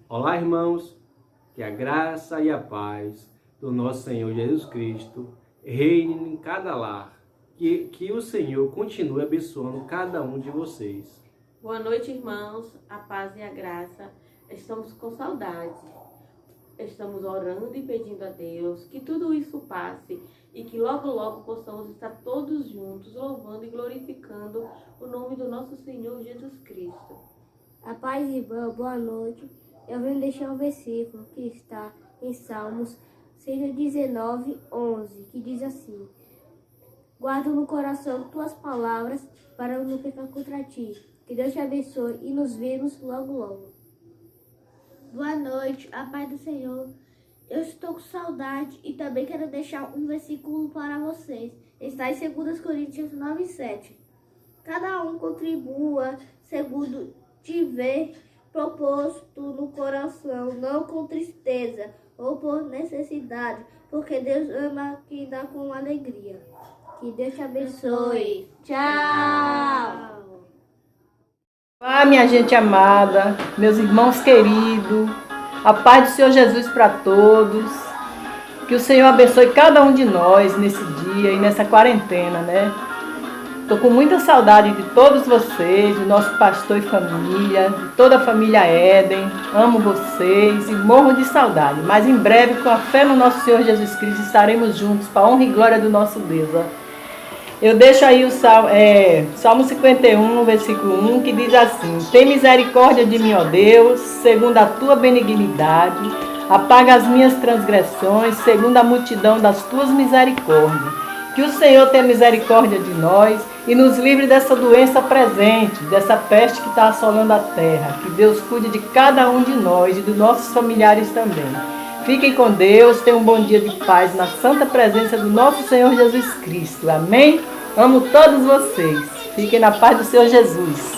Olá, irmãos, que a graça e a paz do nosso Senhor Jesus Cristo reine em cada lar, que o Senhor continue abençoando cada um de vocês. Boa noite, irmãos, a paz e a graça. Estamos com saudade, estamos orando e pedindo a Deus que tudo isso passe e que logo, logo possamos estar todos juntos, louvando e glorificando o nome do nosso Senhor Jesus Cristo. A paz, irmã, boa noite. Eu venho deixar um versículo que está em Salmos 119:11, que diz assim: guarda no coração tuas palavras para não pecar contra ti. Que Deus te abençoe e nos vemos logo, logo. Boa noite, a paz do Senhor. Eu estou com saudade e também quero deixar um versículo para vocês. Está em 2 Coríntios 9:7. Cada um contribua segundo tiver proposto no coração, não com tristeza ou por necessidade, porque Deus ama quem dá com alegria. Que Deus te abençoe. Tchau! Olá, minha gente amada, meus irmãos queridos, a paz do Senhor Jesus para todos. Que o Senhor abençoe cada um de nós nesse dia e nessa quarentena, né? Estou com muita saudade de todos vocês, do nosso pastor e família, de toda a família Éden. Amo vocês e morro de saudade. Mas em breve, com a fé no nosso Senhor Jesus Cristo, estaremos juntos para a honra e glória do nosso Deus. Eu deixo aí o Salmo 51, versículo 1, que diz assim: tem misericórdia de mim, ó Deus, segundo a tua benignidade. Apaga as minhas transgressões, segundo a multidão das tuas misericórdias. Que o Senhor tenha misericórdia de nós e nos livre dessa doença presente, dessa peste que está assolando a terra. Que Deus cuide de cada um de nós e dos nossos familiares também. Fiquem com Deus, tenham um bom dia de paz na santa presença do nosso Senhor Jesus Cristo. Amém? Amo todos vocês. Fiquem na paz do Senhor Jesus.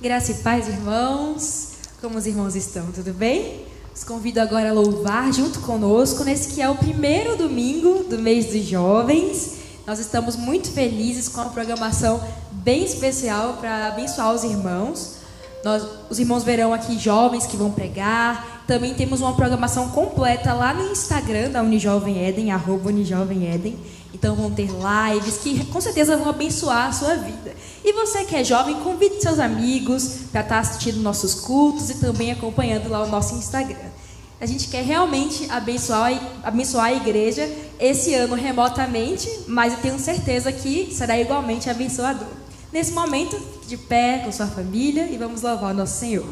Graça e paz, irmãos. Como os irmãos estão? Tudo bem? Os convido agora a louvar junto conosco nesse que é o primeiro domingo do mês dos jovens. Nós estamos muito felizes com a programação bem especial para abençoar os irmãos. Os irmãos verão aqui jovens que vão pregar. Também temos uma programação completa lá no Instagram da Unijovem Éden, @Unijovem-Éden. Então vão ter lives que com certeza vão abençoar a sua vida. E você que é jovem, convide seus amigos para estar assistindo nossos cultos e também acompanhando lá o nosso Instagram. A gente quer realmente abençoar a igreja esse ano remotamente, mas eu tenho certeza que será igualmente abençoador. Nesse momento, fique de pé com sua família e vamos louvar o nosso Senhor.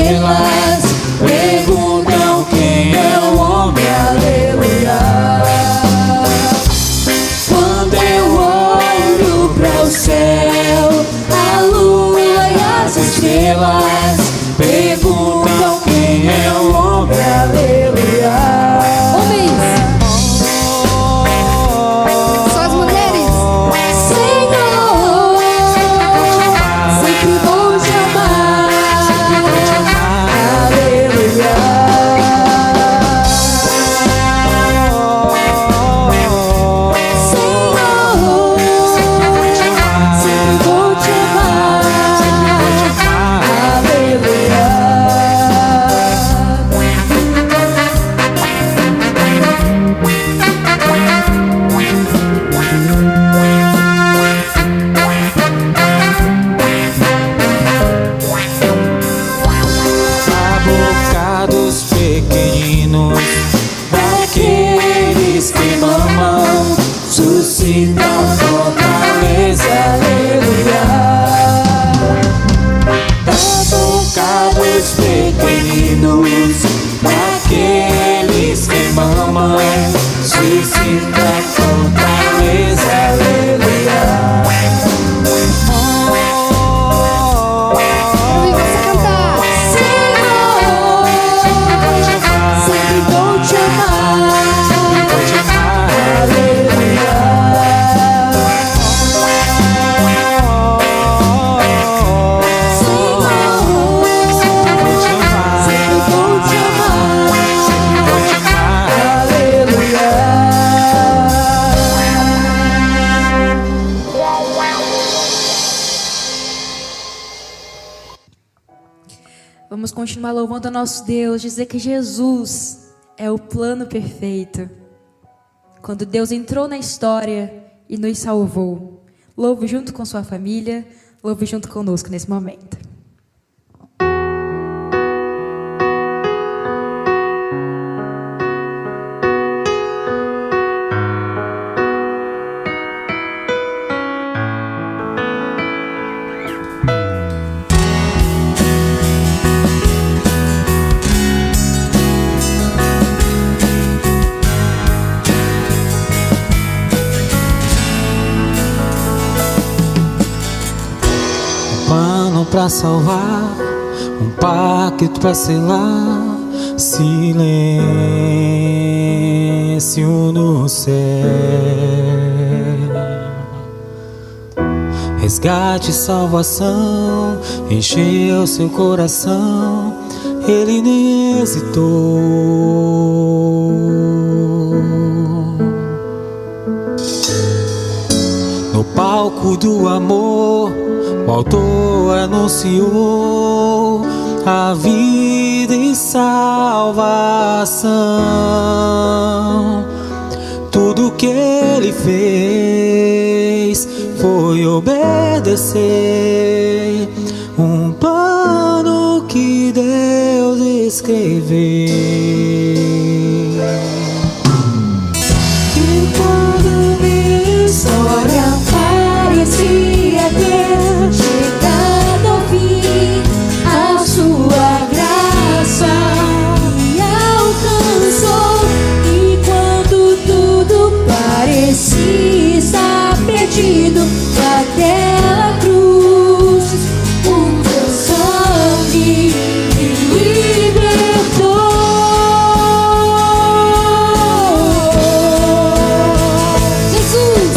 estrelas perguntam quem é o homem, aleluia. Quando eu olho para o céu, a lua e as estrelas perguntam quem é o homem, aleluia. Só as mulheres. Senhor, sempre vou te amar, aleluia. Senhor, sempre vou te amar, aleluia. A boca dos pequeninos, daqueles que mamam, suscita fortaleza, aleluia. Da boca dos pequeninos, daqueles que mamam, suscita fortaleza, aleluia. Eu vi você cantar. Senhor, sempre vou te amar, aleluia. Senhor, sempre vou te amar, aleluia. Vamos continuar louvando a nosso Deus, dizer que Jesus é o plano perfeito. Quando Deus entrou na história e nos salvou. Louve junto com sua família, louve junto conosco nesse momento. Plano pra salvar, um pacto pra selar, silêncio no céu. Resgate e salvação, encheu seu coração, ele nem hesitou. No palco do amor, o autor anunciou a vida e salvação. Tudo que ele fez foi obedecer um plano que Deus escreveu. E quando minha história parecia ter chegado ao fim, a sua graça me alcançou. E quando tudo parecia estar perdido, naquela cruz o teu sangue me libertou. Jesus,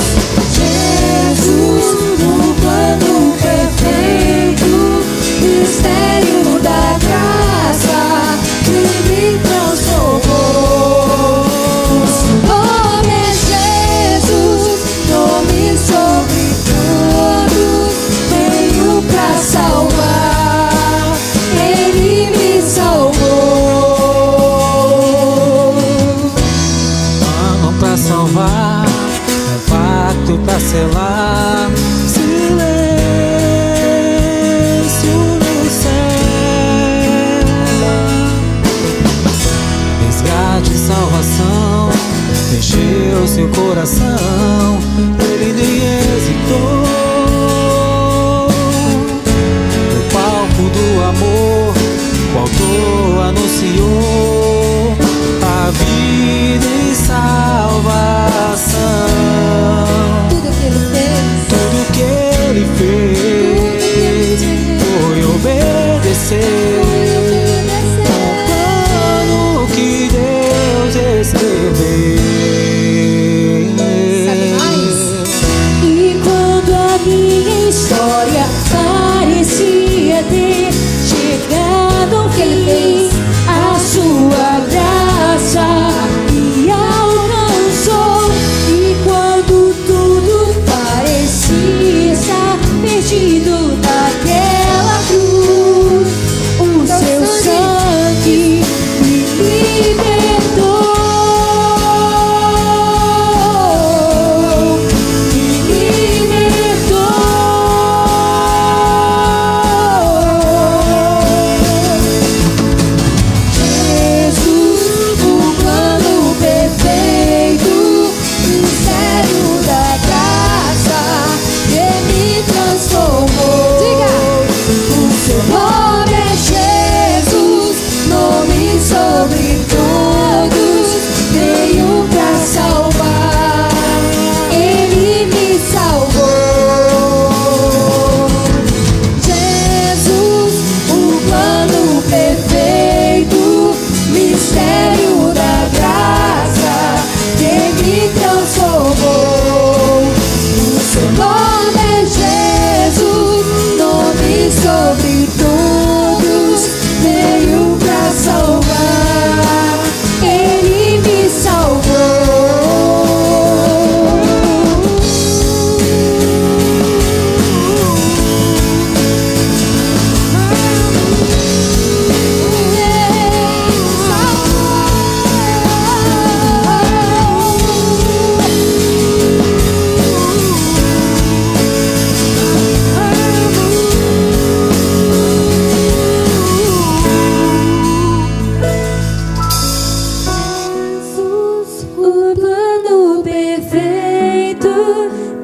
história parecia ter chegado ao fim. A sua graça me alcançou, e quando tudo parecia estar perdido naquela cruz, o seu sangue me libertou.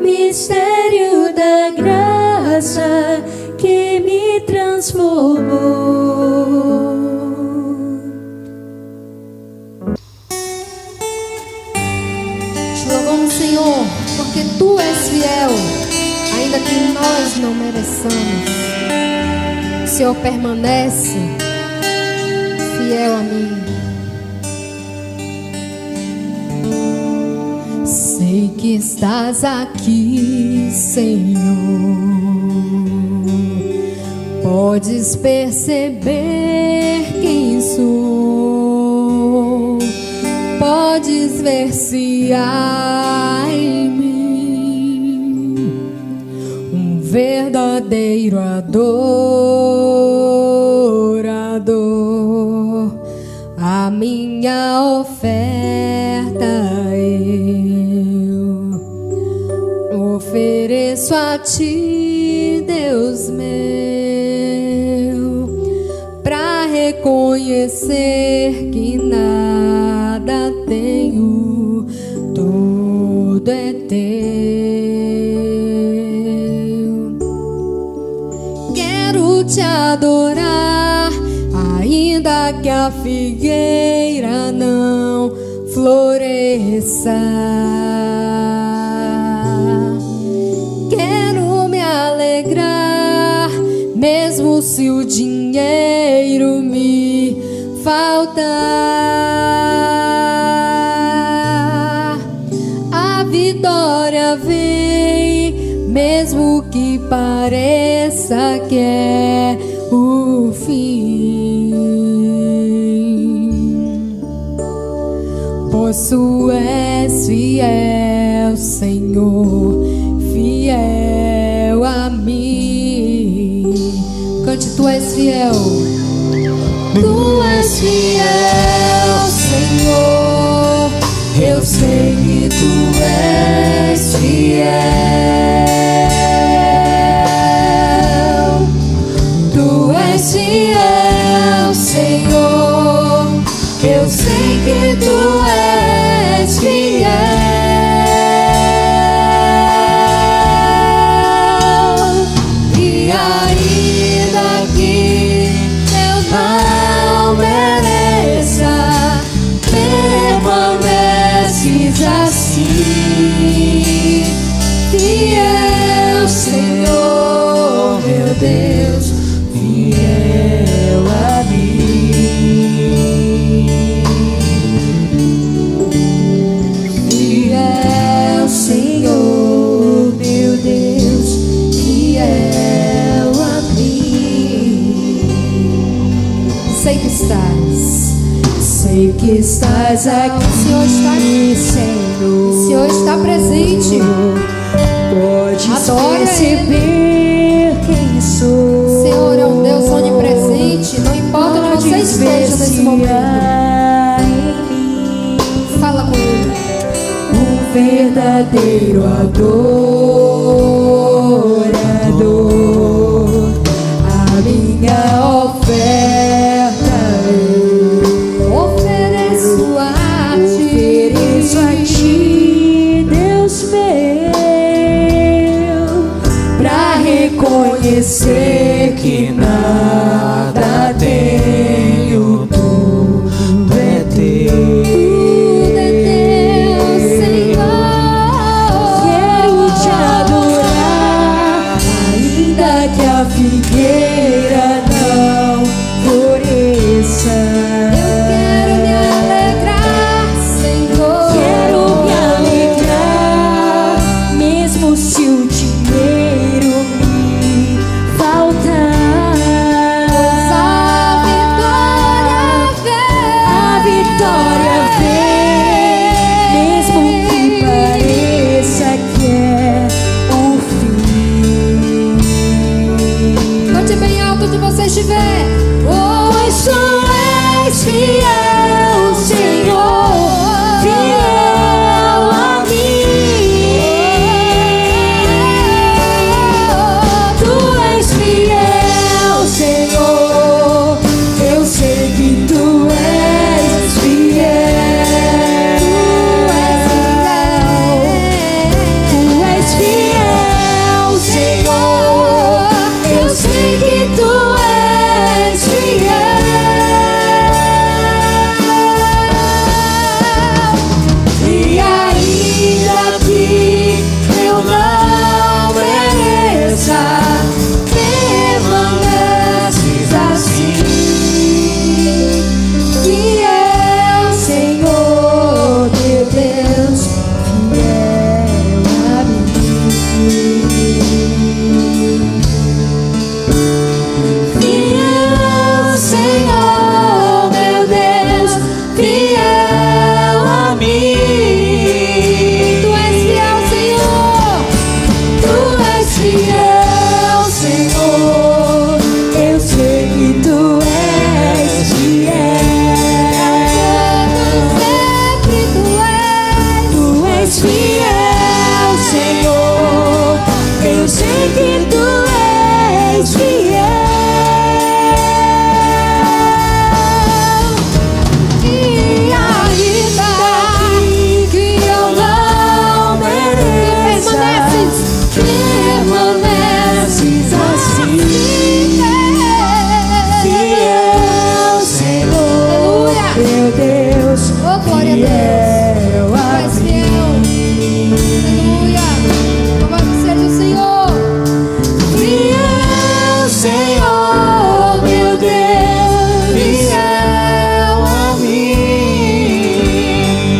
Mistério da graça que me transformou. Te louvamos, Senhor, porque Tu és fiel, ainda que nós não mereçamos. O Senhor permanece fiel a mim. Sei que estás aqui, Senhor. Podes perceber quem sou. Podes ver se há em mim um verdadeiro adorador. A minha oferta ofereço a Ti, Deus meu, pra reconhecer que nada tenho, tudo é Teu. Quero Te adorar, ainda que a figueira não floresça. Mesmo se o dinheiro me faltar, a vitória vem, mesmo que pareça que é o fim. Pois Tu és fiel, Senhor, fiel a mim. Cante, Tu és fiel. Tu és fiel, Senhor. Eu sei que Tu és fiel. Tu és fiel, Senhor. Eu sei que Tu és fiel. estás. Sei que estás aqui, O Senhor está aqui. Senhor. O Senhor está presente. Podes Adora perceber quem sou. O Senhor é um Deus onipresente. Não importa onde você Podes esteja nesse momento. ver-se em mim Fala com Ele. um verdadeiro adorador. A minha oferta eu Ofereço a ofereço a ti, Deus meu, pra reconhecer que nada tenho, tudo é teu. Tudo é teu, Senhor. Quero te adorar, ainda que a figueira não floresça. Eu quero me alegrar, Senhor. Quero me alegrar, mesmo se o dinheiro me faltar. A vitória vem. Mesmo que pareça que é o fim. Cante bem alto onde você estiver. Pois tu és fiel, Senhor, fiel a mim. Tu és fiel, Senhor, eu sei que tu és fiel. Tu és fiel, Senhor, eu sei que tu és fiel. E ainda que eu não mereça, permaneces assim. Fiel, Senhor, meu Deus, fiel a mim. Fiel, Senhor, meu Deus, fiel a mim. Tu és fiel, Senhor. Tu és fiel, Senhor, eu sei que tu és Sempre tu és. Tu és fiel, Senhor, eu sei que tu és fiel. E ainda que eu não mereça, permaneces assim. Fiel, Senhor, meu Deus, Oh, glória a Deus. fiel Tu a és fiel. Aleluia. Louvado seja o Senhor. Fiel, Senhor, meu Deus, fiel a mim.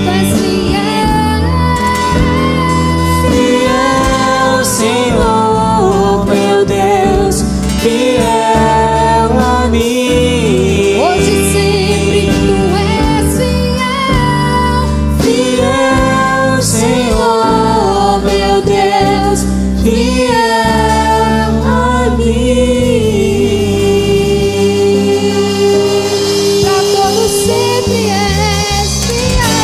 Tu és fiel. Fiel, Senhor, meu Deus, fiel a mim. Hoje e sempre tu és fiel. Fiel, Senhor, meu Deus, fiel a mim. Pra todos sempre és fiel.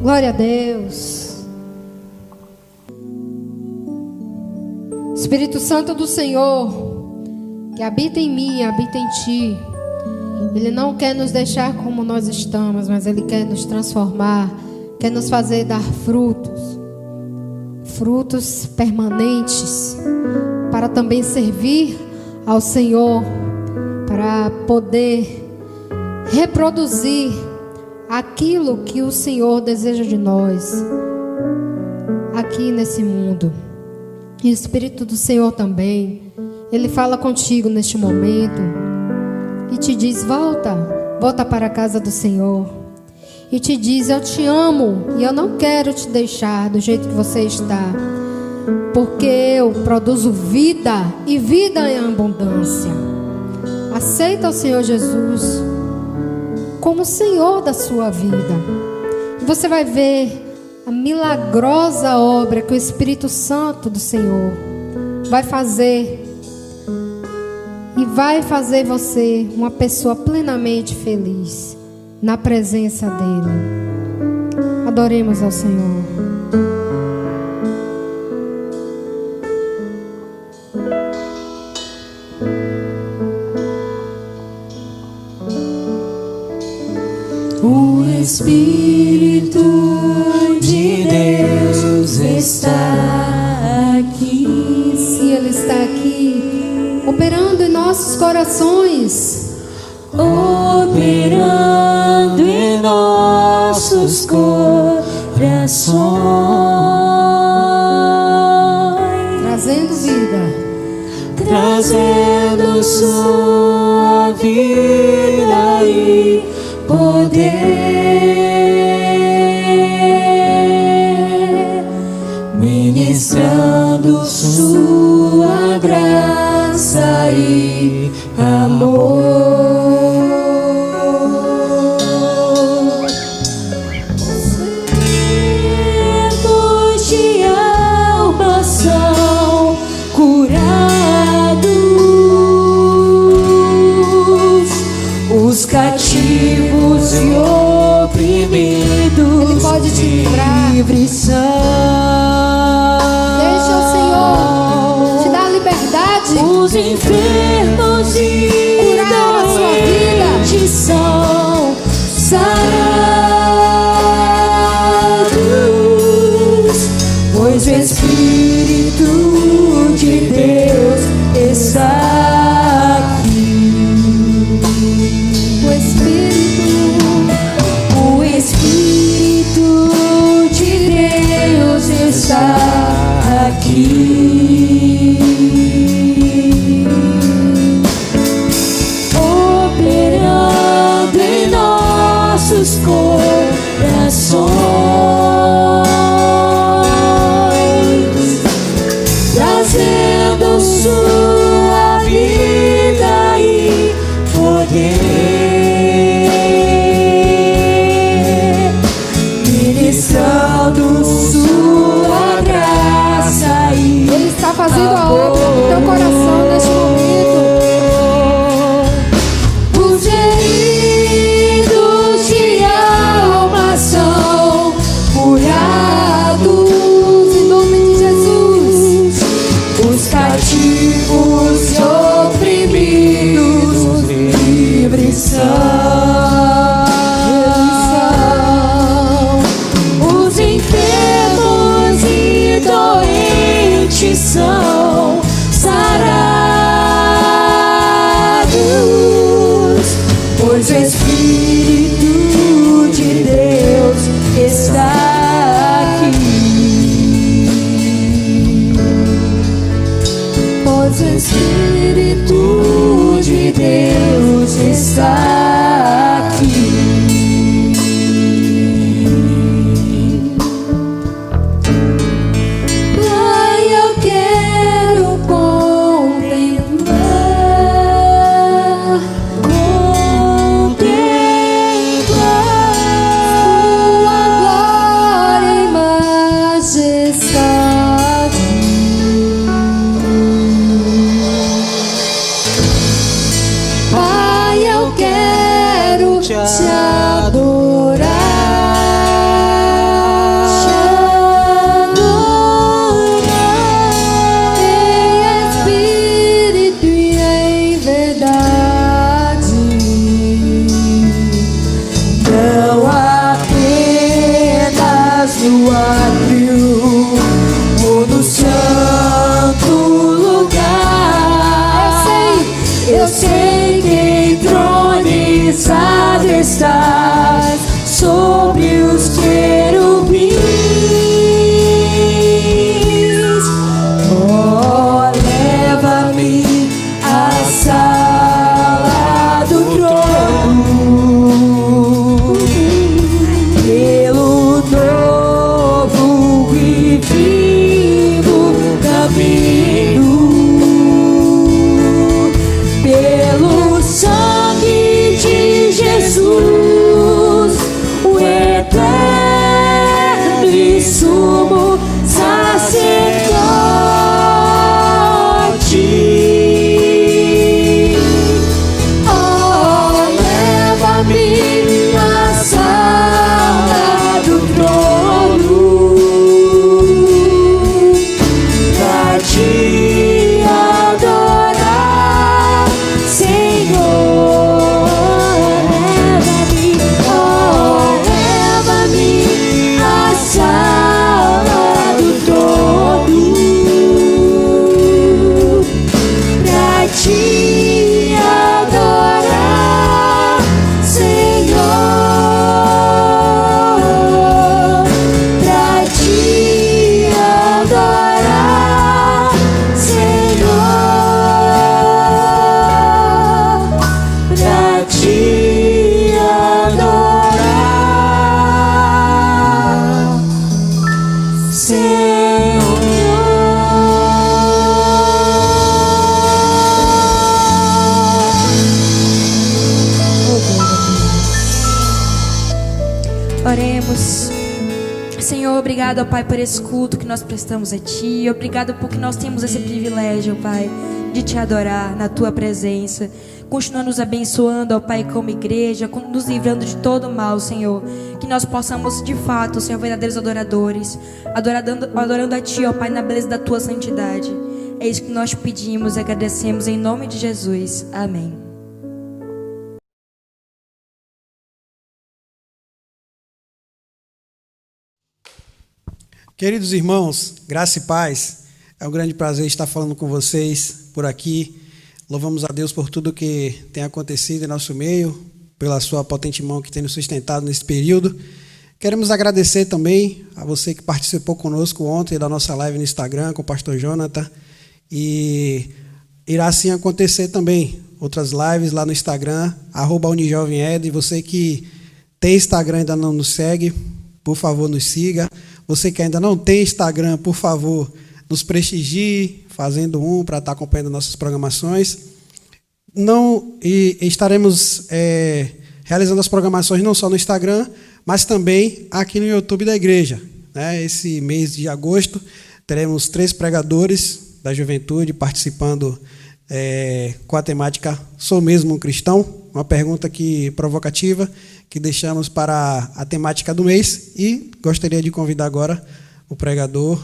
Glória a Deus. Espírito Santo do Senhor, que habita em mim, habita em ti. Ele não quer nos deixar como nós estamos, mas Ele quer nos transformar, quer nos fazer dar frutos, frutos permanentes, para também servir ao Senhor, para poder reproduzir aquilo que o Senhor deseja de nós aqui nesse mundo. E o Espírito do Senhor também, Ele fala contigo neste momento e te diz: volta para a casa do Senhor. E te diz: eu te amo e eu não quero te deixar do jeito que você está. porque eu produzo vida e vida em abundância. Aceita o Senhor Jesus como Senhor da sua vida. E você vai ver a milagrosa obra que o Espírito Santo do Senhor vai fazer. E vai fazer você uma pessoa plenamente feliz na presença dEle. Adoremos ao Senhor. O Espírito de Deus está aqui. Sim, Ele está aqui, operando em nossos corações. Operando em nossos corações. Trazendo vida. Trazendo sua vida e poder, ministrando sua graça e amor. Enfermos de alma são curados, os cativos e oprimidos, Ele pode te livrar. livres são. Deixa o Senhor te dar liberdade. Os enfermos e Curar a sua vida. doentes são sarados, pois o Espírito de Deus está aqui. O Espírito de Deus está aqui. Operando em nossos corações, trazendo sua vida e poder, ministrando sua graça e Ele está fazendo a obra no teu coração neste momento. os feridos de alma são curados Em nome de Jesus. os cativos e oprimidos, livres são. Os enfermos e doentes são sarados, pois o Espírito de Deus está aqui. Pois o Espírito de Deus está aqui. Pai, eu quero contemplar Sua glória e majestade. Pai, eu quero te adorar. Em espírito e em verdade. Não apenas no átrio ou no santo lugar. Eu sei que entronizado estás sobre os querubins. Oh, leva-me à sala do trono, pelo novo e vivo Senhor. Oremos. Senhor, obrigado, ó Pai, por esse culto que nós prestamos a Ti. Obrigado porque nós temos esse privilégio, ó Pai, de Te adorar na Tua presença. Continua nos abençoando, ó Pai, como igreja, nos livrando de todo o mal, Senhor. Que nós possamos, de fato, ser verdadeiros adoradores, adorando a Ti, ó Pai, na beleza da Tua santidade. É isso que nós te pedimos e agradecemos em nome de Jesus. Amém. Queridos irmãos, graça e paz, é um grande prazer estar falando com vocês por aqui. Louvamos a Deus por tudo que tem acontecido em nosso meio, pela sua potente mão que tem nos sustentado nesse período. Queremos agradecer também a você que participou conosco ontem da nossa live no Instagram com o pastor Jonathan. E irá sim acontecer também outras lives lá no Instagram, @UniJovemEd. Você que tem Instagram e ainda não nos segue, por favor, nos siga. Você que ainda não tem Instagram, por favor, nos prestigie, fazendo para estar acompanhando nossas programações. Estaremos realizando as programações não só no Instagram, mas também aqui no YouTube da igreja. Esse mês de agosto, teremos 3 pregadores da juventude participando com a temática Sou Mesmo um Cristão? Uma pergunta provocativa que deixamos para a temática do mês, e gostaria de convidar agora o pregador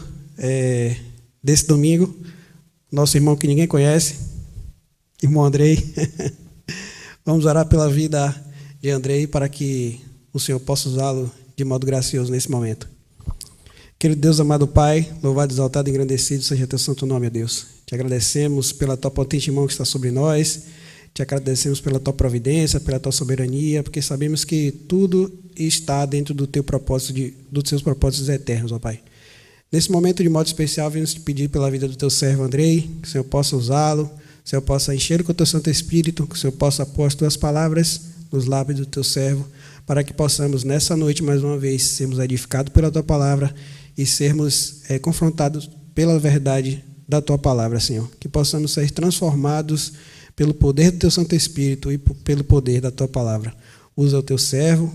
desse domingo, nosso irmão que ninguém conhece, irmão Andrei. Vamos orar pela vida de Andrei para que o Senhor possa usá-lo de modo gracioso nesse momento. Querido Deus, amado Pai, louvado, exaltado e engrandecido seja teu santo nome, ó Deus. Te agradecemos pela tua potente mão que está sobre nós. Te agradecemos pela tua providência, pela tua soberania, porque sabemos que tudo está dentro do teu propósito, dos seus propósitos eternos, ó Pai. Nesse momento, de modo especial, venho te pedir pela vida do teu servo Andrei, que o Senhor possa usá-lo, que o Senhor possa encher com o teu Santo Espírito, que o Senhor possa pôr as tuas palavras nos lábios do teu servo, para que possamos, nessa noite, mais uma vez, sermos edificados pela tua palavra e sermos confrontados pela verdade da tua palavra, Senhor. Que possamos ser transformados pelo poder do teu Santo Espírito e pelo poder da tua palavra. Usa o teu servo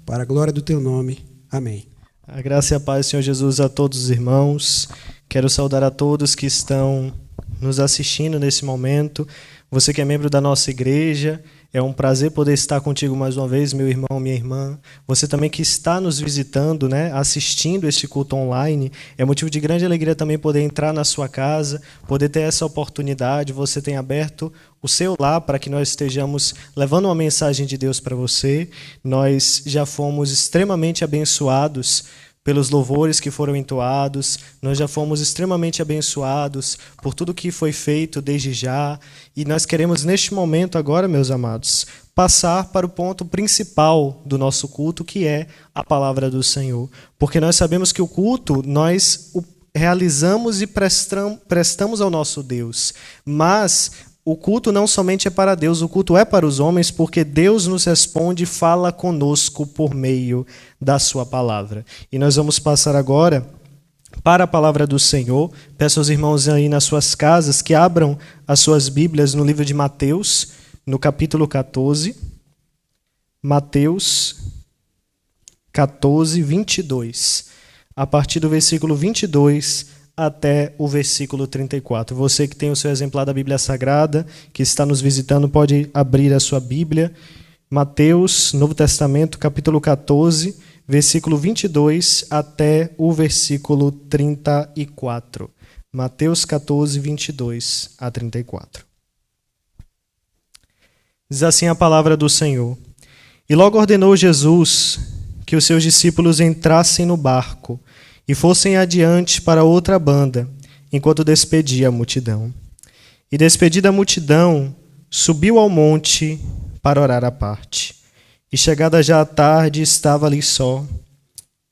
para a glória do teu nome. Amém. A graça e a paz do Senhor Jesus a todos os irmãos. Quero saudar a todos que estão nos assistindo nesse momento. Você que é membro da nossa igreja, é um prazer poder estar contigo mais uma vez, meu irmão, minha irmã. Você também que está nos visitando, assistindo este culto online, é motivo de grande alegria também poder entrar na sua casa, poder ter essa oportunidade. Você tem aberto o seu lar para que nós estejamos levando uma mensagem de Deus para você. Nós já fomos extremamente abençoados pelos louvores que foram entoados, nós já fomos extremamente abençoados por tudo que foi feito desde já, e nós queremos neste momento agora, meus amados, passar para o ponto principal do nosso culto, que é a palavra do Senhor, porque nós sabemos que o culto nós o realizamos e prestamos ao nosso Deus, mas o culto não somente é para Deus, o culto é para os homens, porque Deus nos responde e fala conosco por meio da sua palavra. E nós vamos passar agora para a palavra do Senhor. Peço aos irmãos aí nas suas casas que abram as suas Bíblias no livro de Mateus, no capítulo 14. Mateus 14, 22. A partir do versículo 22 até o versículo 34. Você que tem o seu exemplar da Bíblia Sagrada, que está nos visitando, pode abrir a sua Bíblia. Mateus, Novo Testamento, capítulo 14, versículo 22 até o versículo 34. Mateus 14, 22 a 34. Diz assim a palavra do Senhor. E logo ordenou Jesus que os seus discípulos entrassem no barco e fossem adiante para outra banda, enquanto despedia a multidão. E despedida a multidão, subiu ao monte para orar à parte. E chegada já a tarde, estava ali só,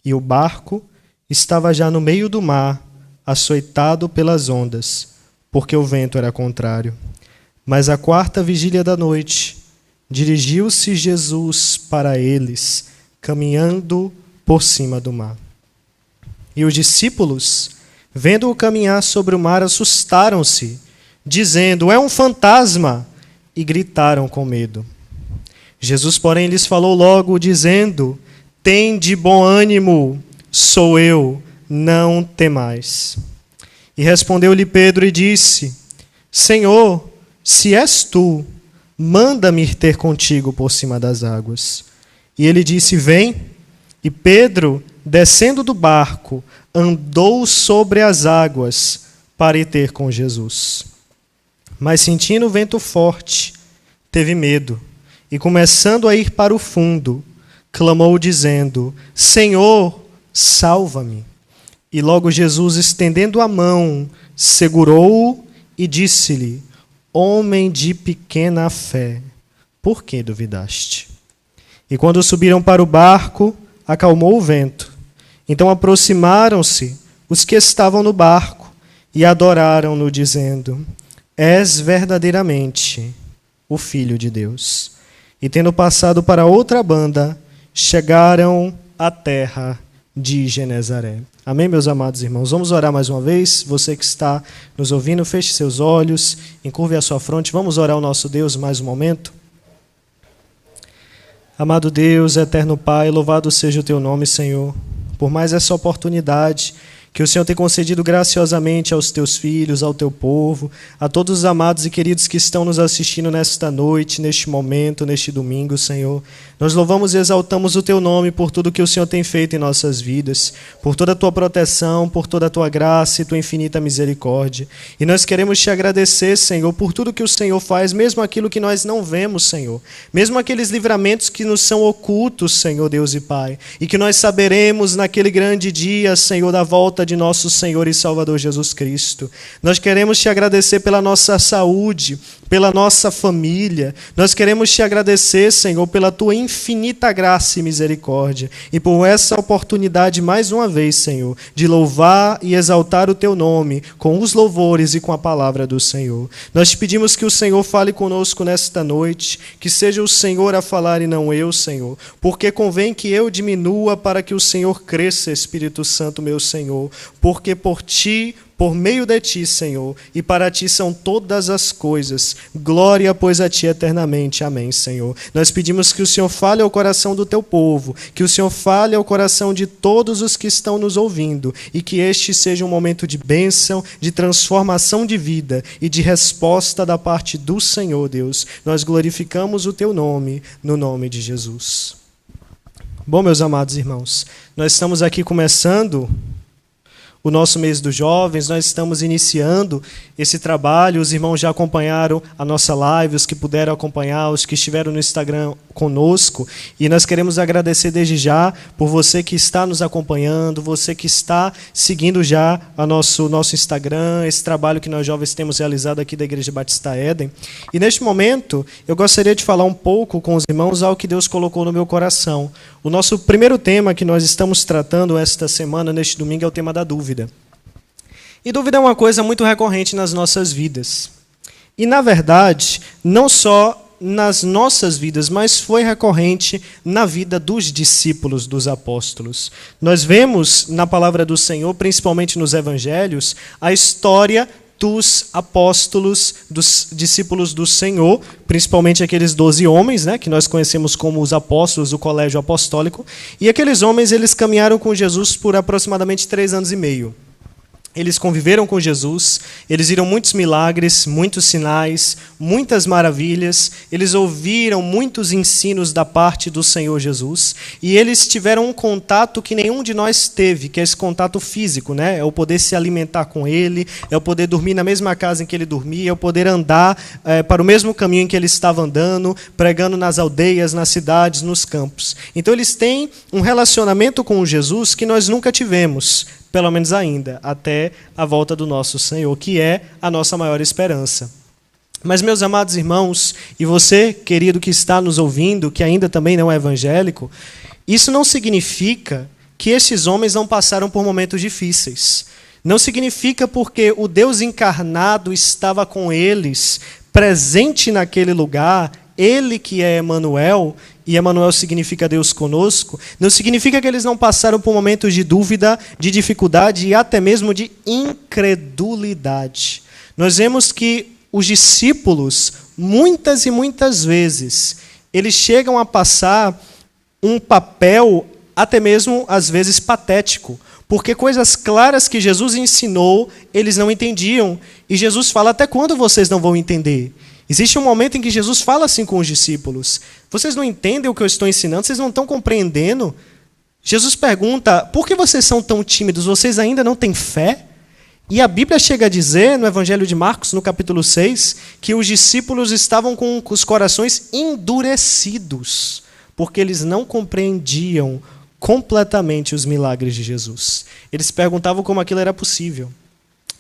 e o barco estava já no meio do mar, açoitado pelas ondas, porque o vento era contrário. Mas à 4ª vigília da noite, dirigiu-se Jesus para eles, caminhando por cima do mar. E os discípulos, vendo-o caminhar sobre o mar, assustaram-se, dizendo: é um fantasma! E gritaram com medo. Jesus, porém, lhes falou logo, dizendo: tende bom ânimo, sou eu, não temais. E respondeu-lhe Pedro e disse: Senhor, se és tu, manda-me ir ter contigo por cima das águas. E ele disse: vem. E Pedro, descendo do barco, andou sobre as águas para ir ter com Jesus. Mas sentindo o vento forte, teve medo, e começando a ir para o fundo, clamou dizendo: Senhor, salva-me. E logo Jesus, estendendo a mão, segurou-o e disse-lhe: homem de pequena fé, por que duvidaste? E quando subiram para o barco, acalmou o vento. Então aproximaram-se os que estavam no barco e adoraram-no, dizendo: és verdadeiramente o Filho de Deus. E tendo passado para outra banda, chegaram à terra de Genezaré. Amém, meus amados irmãos? Vamos orar mais uma vez. Você que está nos ouvindo, feche seus olhos, encurve a sua fronte. Vamos orar ao nosso Deus mais um momento. Amado Deus, eterno Pai, louvado seja o teu nome, Senhor, por mais essa oportunidade que o Senhor tem concedido graciosamente aos teus filhos, ao teu povo, a todos os amados e queridos que estão nos assistindo nesta noite, neste momento, neste domingo, Senhor. Nós louvamos e exaltamos o teu nome por tudo que o Senhor tem feito em nossas vidas, por toda a tua proteção, por toda a tua graça e tua infinita misericórdia. E nós queremos te agradecer, Senhor, por tudo que o Senhor faz, mesmo aquilo que nós não vemos, Senhor. Mesmo aqueles livramentos que nos são ocultos, Senhor Deus e Pai, e que nós saberemos naquele grande dia, Senhor, da volta de nosso Senhor e Salvador Jesus Cristo. Nós queremos te agradecer pela nossa saúde, pela nossa família. Nós queremos te agradecer, Senhor, pela tua infinita graça e misericórdia e por essa oportunidade mais uma vez, Senhor, de louvar e exaltar o teu nome com os louvores e com a palavra do Senhor. Nós te pedimos que o Senhor fale conosco nesta noite, que seja o Senhor a falar e não eu, Senhor, porque convém que eu diminua para que o Senhor cresça, Espírito Santo, meu Senhor, porque por ti, por meio de ti, Senhor, e para ti são todas as coisas. Glória, pois, a ti eternamente. Amém, Senhor. Nós pedimos que o Senhor fale ao coração do teu povo, que o Senhor fale ao coração de todos os que estão nos ouvindo, e que este seja um momento de bênção, de transformação de vida e de resposta da parte do Senhor, Deus. Nós glorificamos o teu nome, no nome de Jesus. Bom, meus amados irmãos, nós estamos aqui começando o nosso mês dos jovens, nós estamos iniciando esse trabalho. Os irmãos já acompanharam a nossa live, os que puderam acompanhar, os que estiveram no Instagram conosco, e nós queremos agradecer desde já por você que está nos acompanhando, você que está seguindo já o nosso Instagram, esse trabalho que nós jovens temos realizado aqui da Igreja Batista Éden. E neste momento, eu gostaria de falar um pouco com os irmãos algo que Deus colocou no meu coração. O nosso primeiro tema que nós estamos tratando esta semana, neste domingo, é o tema da dúvida. E dúvida é uma coisa muito recorrente nas nossas vidas. E, na verdade, não só nas nossas vidas, mas foi recorrente na vida dos discípulos, dos apóstolos. Nós vemos na palavra do Senhor, principalmente nos evangelhos, a história dos apóstolos, dos discípulos do Senhor, principalmente aqueles 12 homens, né, que nós conhecemos como os apóstolos, o colégio apostólico. E aqueles homens, eles caminharam com Jesus por aproximadamente 3 anos e meio. Eles conviveram com Jesus, eles viram muitos milagres, muitos sinais, muitas maravilhas, eles ouviram muitos ensinos da parte do Senhor Jesus, e eles tiveram um contato que nenhum de nós teve, que é esse contato físico, né? É o poder se alimentar com ele, é o poder dormir na mesma casa em que ele dormia, é o poder andar para o mesmo caminho em que ele estava andando, pregando nas aldeias, nas cidades, nos campos. Então eles têm um relacionamento com Jesus que nós nunca tivemos, pelo menos ainda, até a volta do nosso Senhor, que é a nossa maior esperança. Mas, meus amados irmãos, e você, querido, que está nos ouvindo, que ainda também não é evangélico, isso não significa que esses homens não passaram por momentos difíceis. Não significa porque o Deus encarnado estava com eles, presente naquele lugar, ele que é Emanuel, e Emanuel significa Deus conosco, não significa que eles não passaram por momentos de dúvida, de dificuldade e até mesmo de incredulidade. Nós vemos que os discípulos, muitas e muitas vezes, eles chegam a passar um papel até mesmo, às vezes, patético, porque coisas claras que Jesus ensinou, eles não entendiam. E Jesus fala, até quando vocês não vão entender? Existe um momento em que Jesus fala assim com os discípulos. Vocês não entendem o que eu estou ensinando? Vocês não estão compreendendo? Jesus pergunta, por que vocês são tão tímidos? Vocês ainda não têm fé? E a Bíblia chega a dizer, no Evangelho de Marcos, no capítulo 6, que os discípulos estavam com os corações endurecidos, porque eles não compreendiam completamente os milagres de Jesus. Eles perguntavam como aquilo era possível.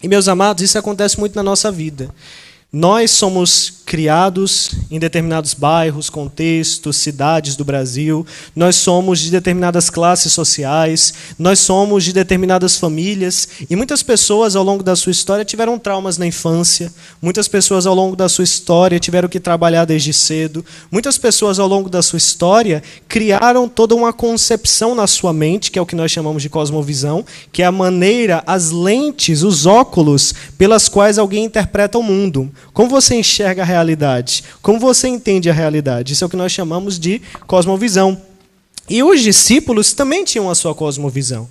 E, meus amados, isso acontece muito na nossa vida. Nós somos criados em determinados bairros, contextos, cidades do Brasil. Nós somos de determinadas classes sociais. Nós somos de determinadas famílias. E muitas pessoas, ao longo da sua história, tiveram traumas na infância. Muitas pessoas, ao longo da sua história, tiveram que trabalhar desde cedo. Muitas pessoas, ao longo da sua história, criaram toda uma concepção na sua mente, que é o que nós chamamos de cosmovisão, que é a maneira, as lentes, os óculos pelas quais alguém interpreta o mundo. Como você enxerga a realidade? Como você entende a realidade? Isso é o que nós chamamos de cosmovisão. E os discípulos também tinham a sua cosmovisão.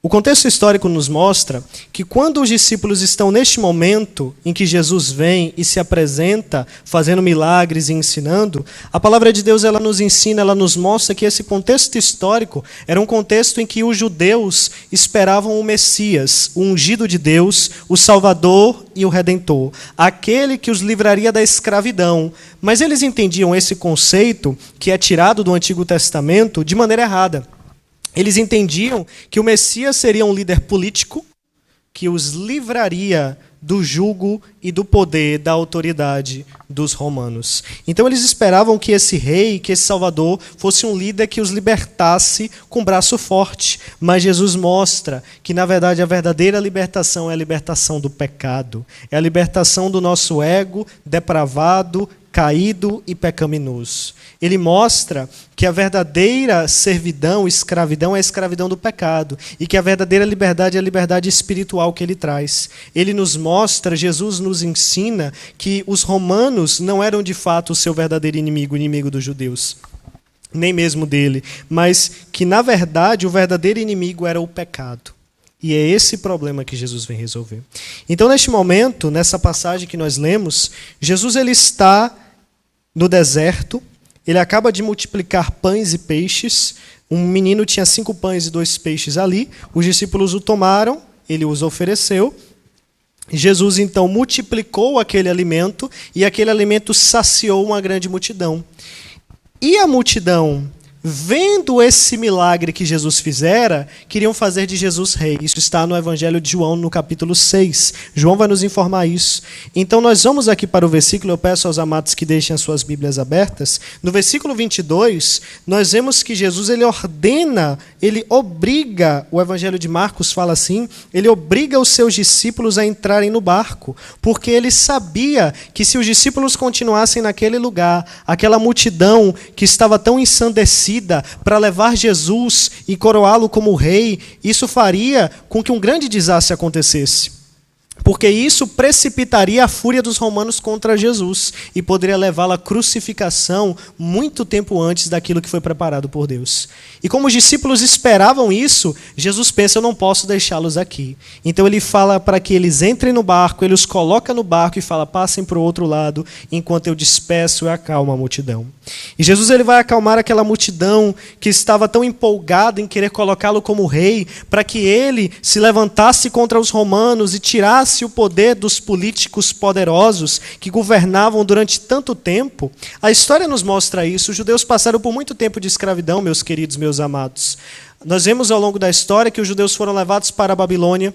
O contexto histórico nos mostra que quando os discípulos estão neste momento em que Jesus vem e se apresenta fazendo milagres e ensinando, a palavra de Deus ela nos ensina, ela nos mostra que esse contexto histórico era um contexto em que os judeus esperavam o Messias, o ungido de Deus, o Salvador e o Redentor, aquele que os livraria da escravidão. Mas eles entendiam esse conceito, que é tirado do Antigo Testamento, de maneira errada. Eles entendiam que o Messias seria um líder político que os livraria do jugo e do poder, da autoridade dos romanos. Então eles esperavam que esse rei, que esse Salvador, fosse um líder que os libertasse com braço forte. Mas Jesus mostra que, na verdade, a verdadeira libertação é a libertação do pecado. É a libertação do nosso ego depravado, caído e pecaminoso. Ele mostra que a verdadeira servidão, escravidão, é a escravidão do pecado e que a verdadeira liberdade é a liberdade espiritual que ele traz. Ele nos mostra, Jesus nos ensina que os romanos não eram de fato o seu verdadeiro inimigo, o inimigo dos judeus, nem mesmo dele, mas que, na verdade, o verdadeiro inimigo era o pecado. E é esse problema que Jesus vem resolver. Então, neste momento, nessa passagem que nós lemos, Jesus ele está no deserto, ele acaba de multiplicar pães e peixes. Um menino tinha 5 pães e 2 peixes ali, os discípulos o tomaram, ele os ofereceu. Jesus, então, multiplicou aquele alimento e aquele alimento saciou uma grande multidão. E a multidão, vendo esse milagre que Jesus fizera, queriam fazer de Jesus rei. Isso está no Evangelho de João, no capítulo 6. João vai nos informar isso. Então nós vamos aqui para o versículo, eu peço aos amados que deixem as suas Bíblias abertas. No versículo 22, nós vemos que Jesus ele ordena, ele obriga, o Evangelho de Marcos fala assim, ele obriga os seus discípulos a entrarem no barco, porque ele sabia que se os discípulos continuassem naquele lugar, aquela multidão que estava tão ensandecida, para levar Jesus e coroá-lo como rei, isso faria com que um grande desastre acontecesse. Porque isso precipitaria a fúria dos romanos contra Jesus e poderia levá-lo à crucificação muito tempo antes daquilo que foi preparado por Deus. E como os discípulos esperavam isso, Jesus pensa, eu não posso deixá-los aqui. Então ele fala para que eles entrem no barco, ele os coloca no barco e fala, passem para o outro lado, enquanto eu despeço e acalmo a multidão. E Jesus ele vai acalmar aquela multidão que estava tão empolgada em querer colocá-lo como rei, para que ele se levantasse contra os romanos e tirasse o poder dos políticos poderosos que governavam durante tanto tempo. A história nos mostra isso. Os judeus passaram por muito tempo de escravidão, meus queridos, meus amados. Nós vemos ao longo da história que os judeus foram levados para a Babilônia.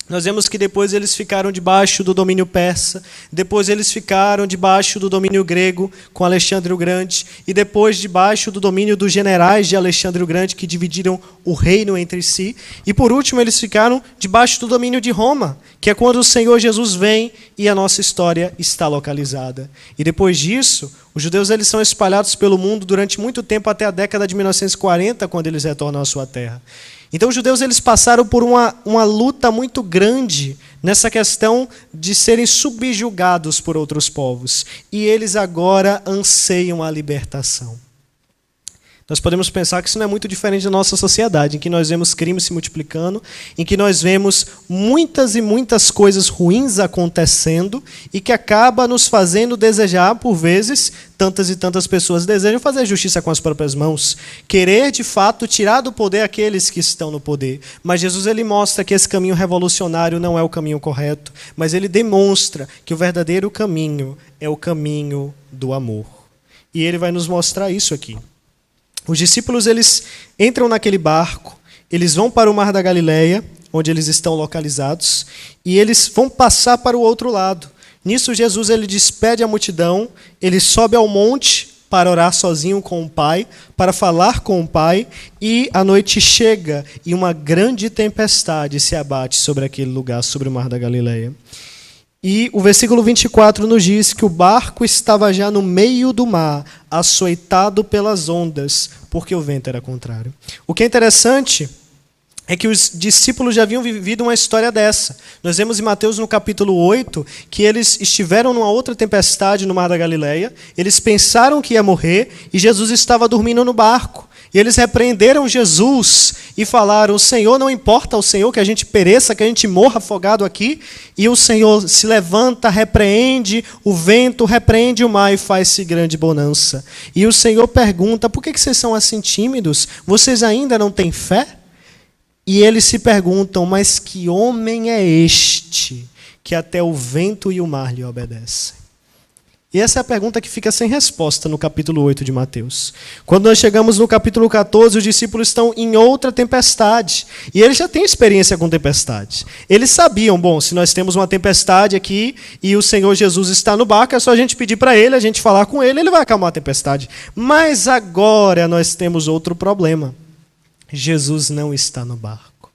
Nós vemos que depois eles ficaram debaixo do domínio persa, depois eles ficaram debaixo do domínio grego com Alexandre o Grande, e depois debaixo do domínio dos generais de Alexandre o Grande, que dividiram o reino entre si, e por último eles ficaram debaixo do domínio de Roma, que é quando o Senhor Jesus vem e a nossa história está localizada. E depois disso, os judeus eles são espalhados pelo mundo durante muito tempo, até a década de 1940, quando eles retornam à sua terra. Então os judeus eles passaram por uma luta muito grande nessa questão de serem subjugados por outros povos. E eles agora anseiam a libertação. Nós podemos pensar que isso não é muito diferente da nossa sociedade, em que nós vemos crimes se multiplicando, em que nós vemos muitas e muitas coisas ruins acontecendo e que acaba nos fazendo desejar, por vezes, tantas e tantas pessoas desejam fazer justiça com as próprias mãos, querer, de fato, tirar do poder aqueles que estão no poder. Mas Jesus ele mostra que esse caminho revolucionário não é o caminho correto, mas ele demonstra que o verdadeiro caminho é o caminho do amor. E ele vai nos mostrar isso aqui. Os discípulos eles entram naquele barco, eles vão para o Mar da Galileia, onde eles estão localizados, e eles vão passar para o outro lado. Nisso Jesus ele despede a multidão, ele sobe ao monte para orar sozinho com o Pai, para falar com o Pai, e a noite chega e uma grande tempestade se abate sobre aquele lugar, sobre o Mar da Galileia. E o versículo 24 nos diz que o barco estava já no meio do mar, açoitado pelas ondas, porque o vento era contrário. O que é interessante é que os discípulos já haviam vivido uma história dessa. Nós vemos em Mateus, no capítulo 8, que eles estiveram numa outra tempestade no Mar da Galileia, eles pensaram que ia morrer, e Jesus estava dormindo no barco. E eles repreenderam Jesus e falaram: Senhor, não importa ao Senhor que a gente pereça, que a gente morra afogado aqui. E o Senhor se levanta, repreende o vento, repreende o mar e faz-se grande bonança. E o Senhor pergunta: por que vocês são assim tímidos? Vocês ainda não têm fé? E eles se perguntam: mas que homem é este que até o vento e o mar lhe obedecem? E essa é a pergunta que fica sem resposta no capítulo 8 de Mateus. Quando nós chegamos no capítulo 14, os discípulos estão em outra tempestade. E eles já têm experiência com tempestade. Eles sabiam, bom, se nós temos uma tempestade aqui e o Senhor Jesus está no barco, é só a gente pedir para ele, a gente falar com ele, ele vai acalmar a tempestade. Mas agora nós temos outro problema. Jesus não está no barco.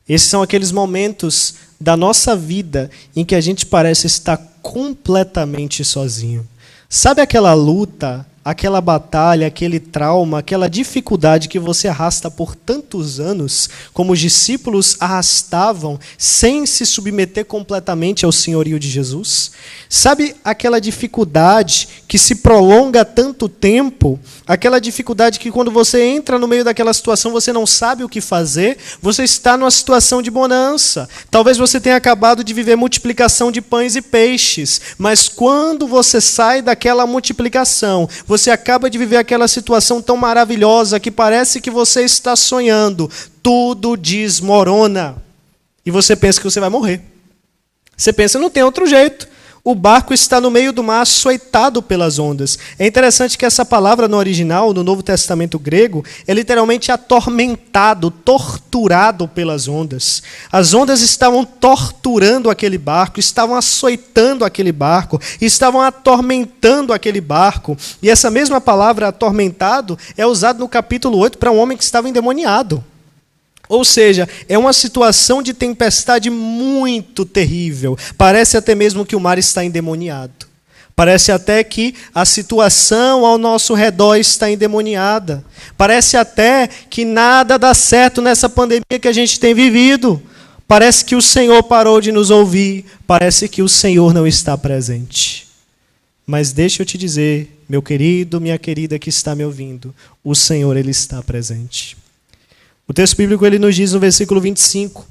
Esses são aqueles momentos da nossa vida em que a gente parece estar completamente sozinho. Sabe aquela luta, aquela batalha, aquele trauma, aquela dificuldade que você arrasta por tantos anos, como os discípulos arrastavam, sem se submeter completamente ao senhorio de Jesus? Sabe aquela dificuldade que se prolonga tanto tempo, aquela dificuldade que quando você entra no meio daquela situação, você não sabe o que fazer, você está numa situação de bonança. Talvez você tenha acabado de viver multiplicação de pães e peixes, mas quando você sai daquela multiplicação, você acaba de viver aquela situação tão maravilhosa que parece que você está sonhando, tudo desmorona. E você pensa que você vai morrer. Você pensa, não tem outro jeito. O barco está no meio do mar, açoitado pelas ondas. É interessante que essa palavra no original, no Novo Testamento grego, é literalmente atormentado, torturado pelas ondas. As ondas estavam torturando aquele barco, estavam açoitando aquele barco, estavam atormentando aquele barco. E essa mesma palavra, atormentado, é usada no capítulo 8 para um homem que estava endemoniado. Ou seja, é uma situação de tempestade muito terrível. Parece até mesmo que o mar está endemoniado. Parece até que a situação ao nosso redor está endemoniada. Parece até que nada dá certo nessa pandemia que a gente tem vivido. Parece que o Senhor parou de nos ouvir. Parece que o Senhor não está presente. Mas deixa eu te dizer, meu querido, minha querida que está me ouvindo, o Senhor, Ele está presente. O texto bíblico ele nos diz no versículo 25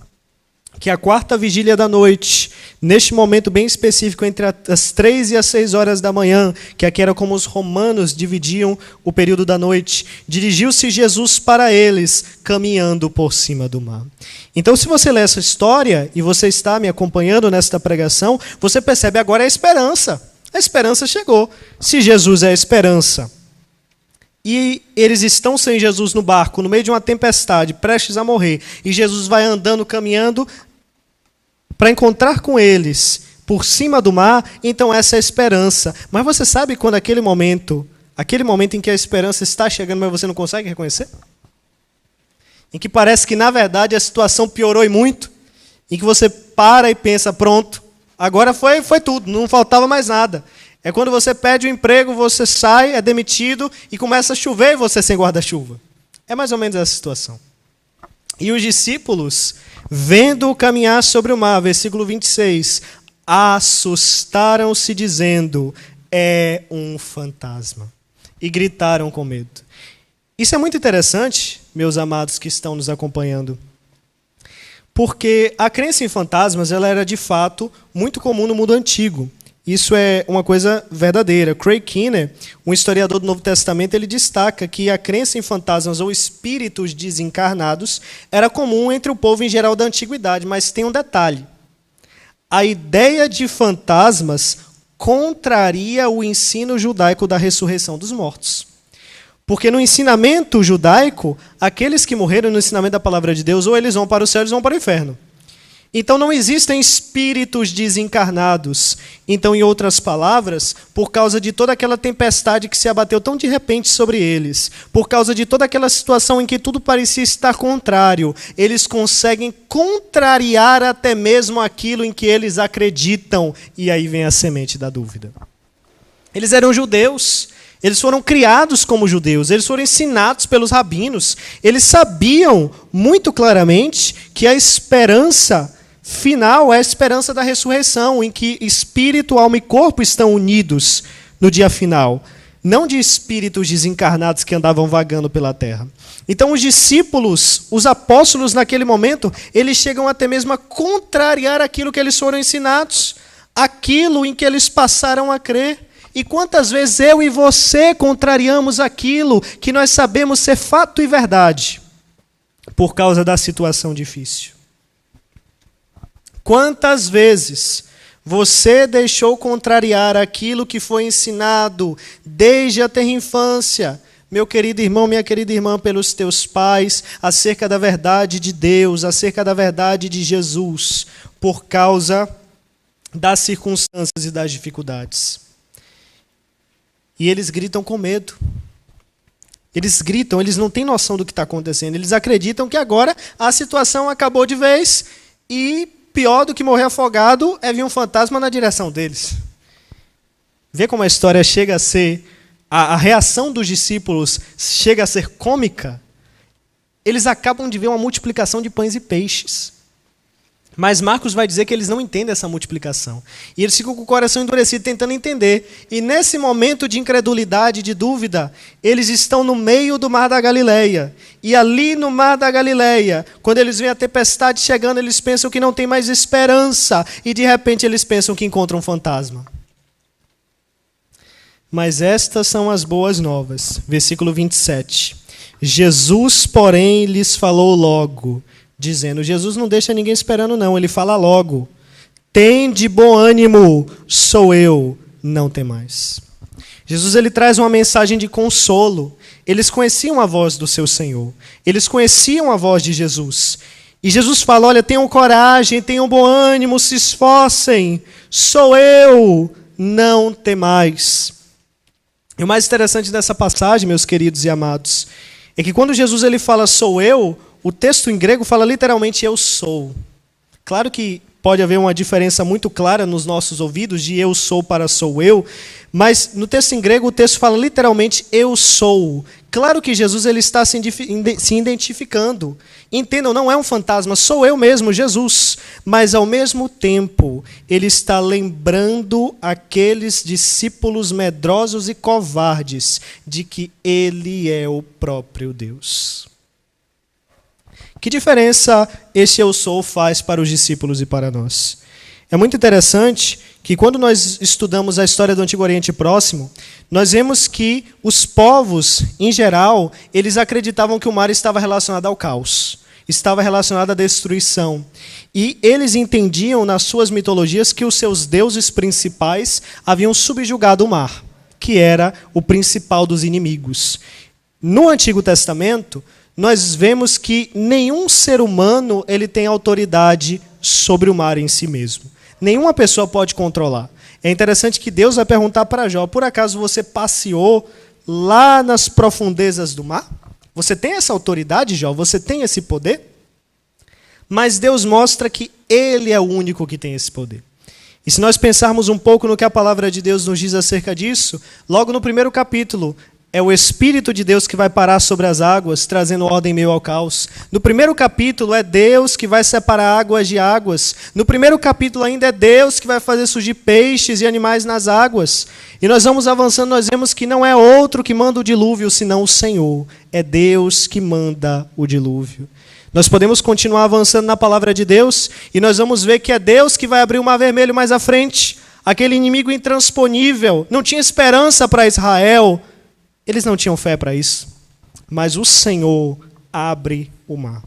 que a quarta vigília da noite, neste momento bem específico, entre as 3 e as 6 horas da manhã, que aqui era como os romanos dividiam o período da noite, dirigiu-se Jesus para eles, caminhando por cima do mar. Então, se você lê essa história e você está me acompanhando nesta pregação, você percebe agora a esperança. A esperança chegou. Se Jesus é a esperança, e eles estão sem Jesus no barco, no meio de uma tempestade, prestes a morrer, e Jesus vai andando, caminhando, para encontrar com eles por cima do mar, então essa é a esperança. Mas você sabe quando aquele momento em que a esperança está chegando, mas você não consegue reconhecer? Em que parece que, na verdade, a situação piorou e muito, em que você para e pensa, pronto, agora foi tudo, não faltava mais nada. É quando você perde o emprego, você sai, é demitido, e começa a chover e você sem guarda-chuva. É mais ou menos essa situação. E os discípulos, vendo-o caminhar sobre o mar, versículo 26, assustaram-se dizendo, é um fantasma. E gritaram com medo. Isso é muito interessante, meus amados que estão nos acompanhando, porque a crença em fantasmas ela era de fato muito comum no mundo antigo. Isso é uma coisa verdadeira. Craig Keener, um historiador do Novo Testamento, ele destaca que a crença em fantasmas ou espíritos desencarnados era comum entre o povo em geral da antiguidade, mas tem um detalhe. A ideia de fantasmas contraria o ensino judaico da ressurreição dos mortos. Porque no ensinamento judaico, aqueles que morreram no ensinamento da palavra de Deus, ou eles vão para o céu, ou eles vão para o inferno. Então não existem espíritos desencarnados. Então, em outras palavras, por causa de toda aquela tempestade que se abateu tão de repente sobre eles, por causa de toda aquela situação em que tudo parecia estar contrário, eles conseguem contrariar até mesmo aquilo em que eles acreditam. E aí vem a semente da dúvida. Eles eram judeus. Eles foram criados como judeus, eles foram ensinados pelos rabinos. Eles sabiam muito claramente que a esperança final é a esperança da ressurreição, em que espírito, alma e corpo estão unidos no dia final. Não de espíritos desencarnados que andavam vagando pela terra. Então os discípulos, os apóstolos naquele momento, eles chegam até mesmo a contrariar aquilo que eles foram ensinados, aquilo em que eles passaram a crer. E quantas vezes eu e você contrariamos aquilo que nós sabemos ser fato e verdade, por causa da situação difícil? Quantas vezes você deixou contrariar aquilo que foi ensinado desde a tenra infância, meu querido irmão, minha querida irmã, pelos teus pais, acerca da verdade de Deus, acerca da verdade de Jesus, por causa das circunstâncias e das dificuldades? E eles gritam com medo. Eles gritam, eles não têm noção do que está acontecendo. Eles acreditam que agora a situação acabou de vez e pior do que morrer afogado é vir um fantasma na direção deles. Vê como a história chega a ser... A reação dos discípulos chega a ser cômica. Eles acabam de ver uma multiplicação de pães e peixes. Mas Marcos vai dizer que eles não entendem essa multiplicação. E eles ficam com o coração endurecido tentando entender. E nesse momento de incredulidade, de dúvida, eles estão no meio do Mar da Galileia. E ali no Mar da Galileia, quando eles veem a tempestade chegando, eles pensam que não tem mais esperança. E de repente eles pensam que encontram um fantasma. Mas estas são as boas novas. Versículo 27. Jesus, porém, lhes falou logo, dizendo, Jesus não deixa ninguém esperando não, ele fala logo, tende bom ânimo, sou eu, não temais. Jesus ele traz uma mensagem de consolo. Eles conheciam a voz do seu Senhor, eles conheciam a voz de Jesus. E Jesus fala, olha, tenham coragem, tenham bom ânimo, se esforcem, sou eu, não temais. E o mais interessante dessa passagem, meus queridos e amados, é que quando Jesus ele fala sou eu, o texto em grego fala literalmente eu sou. Claro que pode haver uma diferença muito clara nos nossos ouvidos de eu sou para sou eu, mas no texto em grego o texto fala literalmente eu sou. Claro que Jesus ele está se identificando. Entendam, não é um fantasma, sou eu mesmo, Jesus. Mas ao mesmo tempo, ele está lembrando aqueles discípulos medrosos e covardes de que ele é o próprio Deus. Que diferença esse eu sou faz para os discípulos e para nós? É muito interessante que quando nós estudamos a história do Antigo Oriente Próximo, nós vemos que os povos, em geral, eles acreditavam que o mar estava relacionado ao caos, estava relacionado à destruição. E eles entendiam nas suas mitologias que os seus deuses principais haviam subjugado o mar, que era o principal dos inimigos. No Antigo Testamento, nós vemos que nenhum ser humano ele tem autoridade sobre o mar em si mesmo. Nenhuma pessoa pode controlar. É interessante que Deus vai perguntar para Jó, por acaso você passeou lá nas profundezas do mar? Você tem essa autoridade, Jó? Você tem esse poder? Mas Deus mostra que Ele é o único que tem esse poder. E se nós pensarmos um pouco no que a palavra de Deus nos diz acerca disso, logo no primeiro capítulo, é o Espírito de Deus que vai parar sobre as águas, trazendo ordem em meio ao caos. No primeiro capítulo é Deus que vai separar águas de águas. No primeiro capítulo ainda é Deus que vai fazer surgir peixes e animais nas águas. E nós vamos avançando, nós vemos que não é outro que manda o dilúvio, senão o Senhor. É Deus que manda o dilúvio. Nós podemos continuar avançando na palavra de Deus e nós vamos ver que é Deus que vai abrir o Mar Vermelho mais à frente. Aquele inimigo intransponível, não tinha esperança para Israel. Eles não tinham fé para isso. Mas o Senhor abre o mar.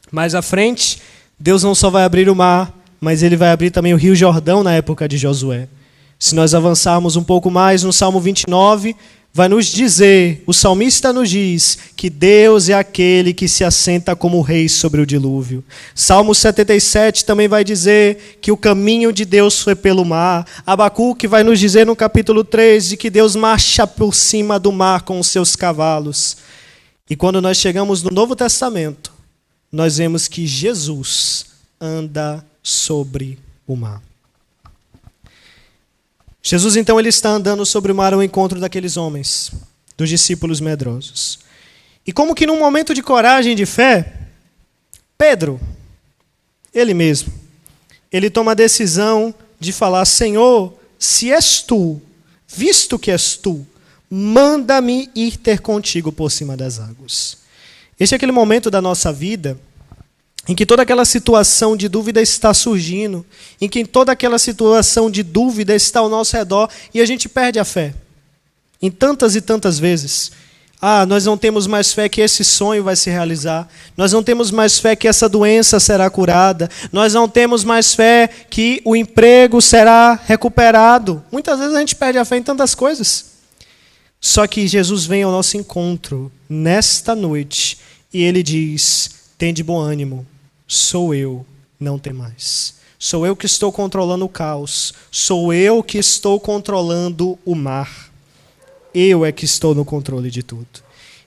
Mais à frente, Deus não só vai abrir o mar, mas Ele vai abrir também o Rio Jordão na época de Josué. Se nós avançarmos um pouco mais no Salmo 29, vai nos dizer, o salmista nos diz, que Deus é aquele que se assenta como rei sobre o dilúvio. Salmo 77 também vai dizer que o caminho de Deus foi pelo mar. Abacuque vai nos dizer no capítulo 3 de que Deus marcha por cima do mar com os seus cavalos. E quando nós chegamos no Novo Testamento, nós vemos que Jesus anda sobre o mar. Jesus, então, ele está andando sobre o mar ao encontro daqueles homens, dos discípulos medrosos. E como que num momento de coragem e de fé, Pedro, ele mesmo, ele toma a decisão de falar, Senhor, se és tu, visto que és tu, manda-me ir ter contigo por cima das águas. Esse é aquele momento da nossa vida em que toda aquela situação de dúvida está surgindo, em que toda aquela situação de dúvida está ao nosso redor e a gente perde a fé. Em tantas e tantas vezes. Nós não temos mais fé que esse sonho vai se realizar. Nós não temos mais fé que essa doença será curada. Nós não temos mais fé que o emprego será recuperado. Muitas vezes a gente perde a fé em tantas coisas. Só que Jesus vem ao nosso encontro nesta noite e Ele diz, tende bom ânimo. Sou eu, não temais. Sou eu que estou controlando o caos. Sou eu que estou controlando o mar. Eu é que estou no controle de tudo.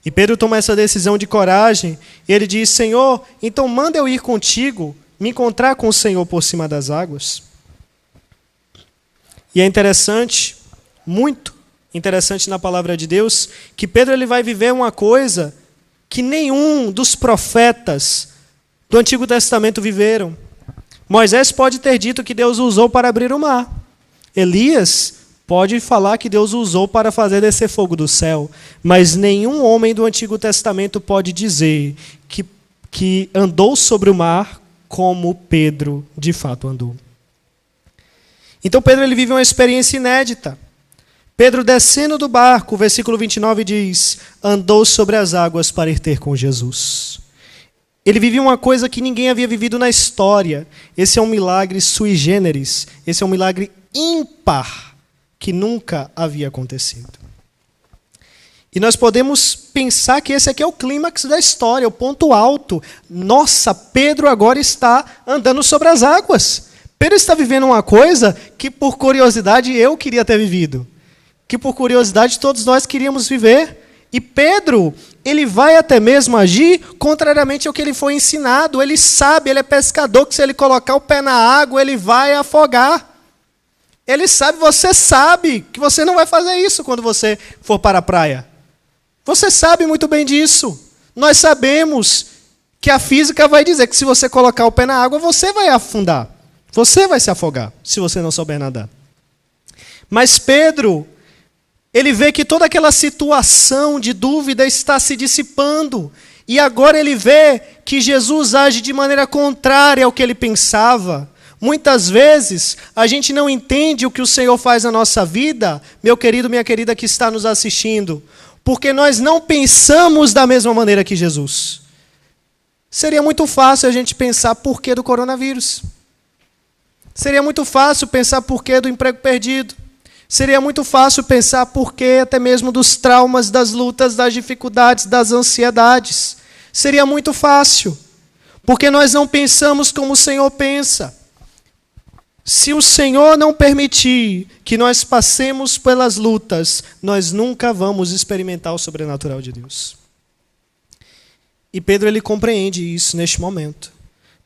E Pedro toma essa decisão de coragem. E ele diz, Senhor, então manda eu ir contigo, me encontrar com o Senhor por cima das águas. E é interessante, muito interessante na palavra de Deus, que Pedro ele vai viver uma coisa que nenhum dos profetas do Antigo Testamento viveram. Moisés pode ter dito que Deus o usou para abrir o mar. Elias pode falar que Deus o usou para fazer descer fogo do céu. Mas nenhum homem do Antigo Testamento pode dizer que andou sobre o mar como Pedro de fato andou. Então Pedro ele vive uma experiência inédita. Pedro descendo do barco, o versículo 29 diz, andou sobre as águas para ir ter com Jesus. Ele vivia uma coisa que ninguém havia vivido na história. Esse é um milagre sui generis. Esse é um milagre ímpar que nunca havia acontecido. E nós podemos pensar que esse aqui é o clímax da história, o ponto alto. Nossa, Pedro agora está andando sobre as águas. Pedro está vivendo uma coisa que por curiosidade eu queria ter vivido. Que por curiosidade todos nós queríamos viver. E Pedro, ele vai até mesmo agir contrariamente ao que ele foi ensinado. Ele sabe, ele é pescador, que se ele colocar o pé na água, ele vai afogar. Ele sabe, você sabe que você não vai fazer isso quando você for para a praia. Você sabe muito bem disso. Nós sabemos que a física vai dizer que se você colocar o pé na água, você vai afundar. Você vai se afogar, se você não souber nadar. Mas Pedro, ele vê que toda aquela situação de dúvida está se dissipando. E agora ele vê que Jesus age de maneira contrária ao que ele pensava. Muitas vezes a gente não entende o que o Senhor faz na nossa vida, meu querido, minha querida que está nos assistindo, porque nós não pensamos da mesma maneira que Jesus. Seria muito fácil a gente pensar por que do coronavírus. Seria muito fácil pensar por que do emprego perdido. Seria muito fácil pensar por que até mesmo dos traumas, das lutas, das dificuldades, das ansiedades. Seria muito fácil. Porque nós não pensamos como o Senhor pensa. Se o Senhor não permitir que nós passemos pelas lutas, nós nunca vamos experimentar o sobrenatural de Deus. E Pedro, ele compreende isso neste momento.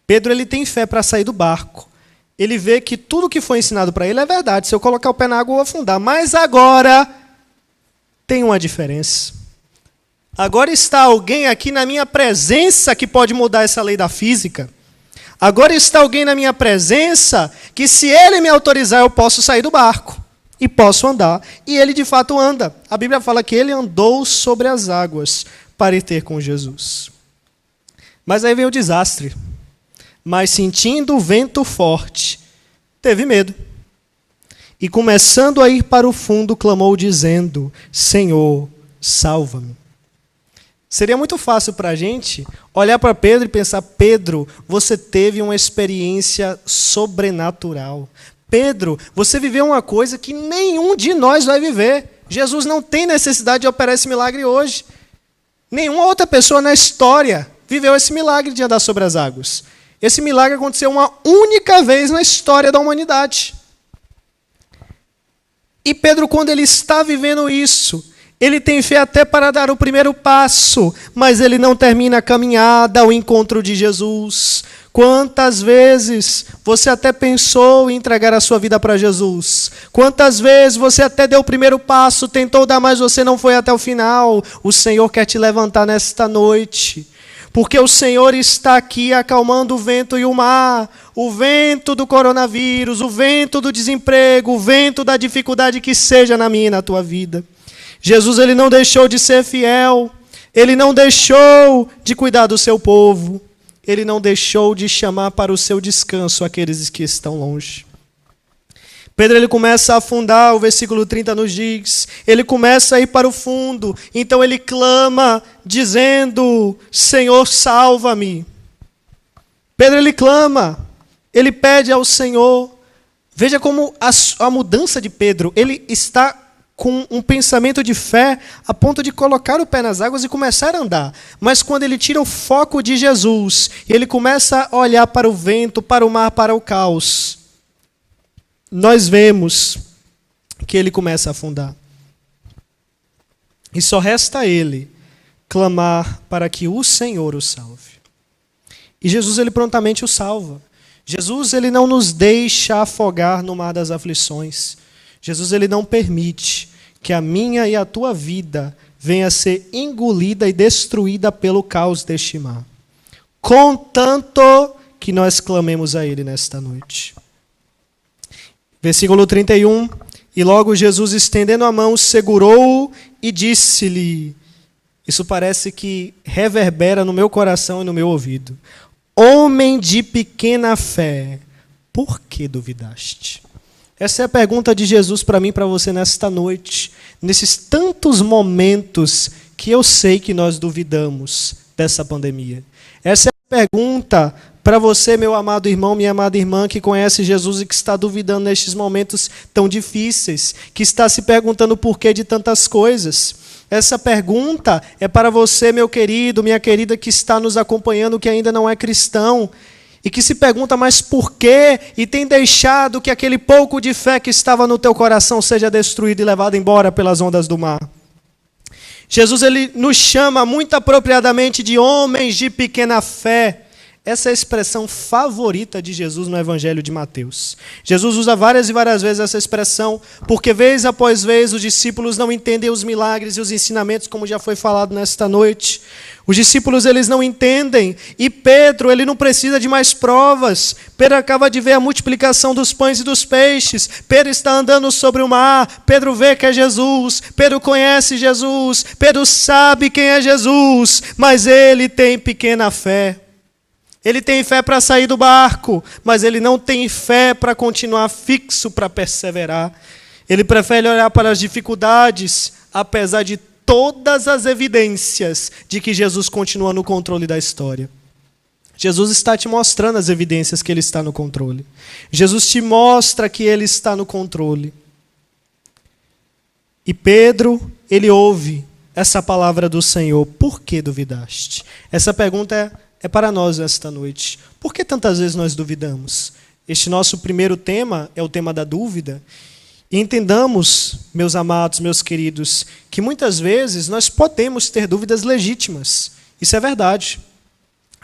Pedro, ele tem fé para sair do barco. Ele vê que tudo que foi ensinado para ele é verdade. Se eu colocar o pé na água, eu vou afundar. Mas agora tem uma diferença. Agora está alguém aqui na minha presença que pode mudar essa lei da física. Agora está alguém na minha presença que, se ele me autorizar, eu posso sair do barco e posso andar. E ele, de fato, anda. A Bíblia fala que ele andou sobre as águas para ir ter com Jesus. Mas aí vem o desastre. Mas, sentindo o vento forte, teve medo. E, começando a ir para o fundo, clamou, dizendo: Senhor, salva-me. Seria muito fácil para a gente olhar para Pedro e pensar: Pedro, você teve uma experiência sobrenatural. Pedro, você viveu uma coisa que nenhum de nós vai viver. Jesus não tem necessidade de operar esse milagre hoje. Nenhuma outra pessoa na história viveu esse milagre de andar sobre as águas. Esse milagre aconteceu uma única vez na história da humanidade. E Pedro, quando ele está vivendo isso, ele tem fé até para dar o primeiro passo, mas ele não termina a caminhada ao encontro de Jesus. Quantas vezes você até pensou em entregar a sua vida para Jesus? Quantas vezes você até deu o primeiro passo, tentou dar, mas você não foi até o final? O Senhor quer te levantar nesta noite, porque o Senhor está aqui acalmando o vento e o mar, o vento do coronavírus, o vento do desemprego, o vento da dificuldade que seja na minha e na tua vida. Jesus, ele não deixou de ser fiel, ele não deixou de cuidar do seu povo, ele não deixou de chamar para o seu descanso aqueles que estão longe. Pedro, ele começa a afundar, o versículo 30 nos diz, ele começa a ir para o fundo, então ele clama, dizendo: Senhor, salva-me. Pedro, ele clama, ele pede ao Senhor. Veja como a mudança de Pedro, ele está com um pensamento de fé a ponto de colocar o pé nas águas e começar a andar. Mas quando ele tira o foco de Jesus, e ele começa a olhar para o vento, para o mar, para o caos, nós vemos que ele começa a afundar. E só resta a ele clamar para que o Senhor o salve. E Jesus, ele prontamente o salva. Jesus, ele não nos deixa afogar no mar das aflições. Jesus, ele não permite que a minha e a tua vida venha a ser engolida e destruída pelo caos deste mar. Contanto que nós clamemos a ele nesta noite. Versículo 31. E logo Jesus, estendendo a mão, segurou-o e disse-lhe, isso parece que reverbera no meu coração e no meu ouvido: homem de pequena fé, por que duvidaste? Essa é a pergunta de Jesus para mim e para você nesta noite. Nesses tantos momentos que eu sei que nós duvidamos dessa pandemia. Essa é a pergunta para você, meu amado irmão, minha amada irmã, que conhece Jesus e que está duvidando nestes momentos tão difíceis, que está se perguntando o porquê de tantas coisas. Essa pergunta é para você, meu querido, minha querida, que está nos acompanhando, que ainda não é cristão, e que se pergunta, mas por quê? E tem deixado que aquele pouco de fé que estava no teu coração seja destruído e levado embora pelas ondas do mar. Jesus, ele nos chama muito apropriadamente de homens de pequena fé. Essa é a expressão favorita de Jesus no Evangelho de Mateus. Jesus usa várias e várias vezes essa expressão, porque vez após vez os discípulos não entendem os milagres e os ensinamentos, como já foi falado nesta noite. Os discípulos, eles não entendem, e Pedro, ele não precisa de mais provas. Pedro acaba de ver a multiplicação dos pães e dos peixes. Pedro está andando sobre o mar. Pedro vê que é Jesus. Pedro conhece Jesus. Pedro sabe quem é Jesus, mas ele tem pequena fé. Ele tem fé para sair do barco, mas ele não tem fé para continuar fixo, para perseverar. Ele prefere olhar para as dificuldades, apesar de todas as evidências de que Jesus continua no controle da história. Jesus está te mostrando as evidências que ele está no controle. Jesus te mostra que ele está no controle. E Pedro, ele ouve essa palavra do Senhor: por que duvidaste? Essa pergunta é para nós nesta noite. Por que tantas vezes nós duvidamos? Este nosso primeiro tema é o tema da dúvida. E entendamos, meus amados, meus queridos, que muitas vezes nós podemos ter dúvidas legítimas. Isso é verdade.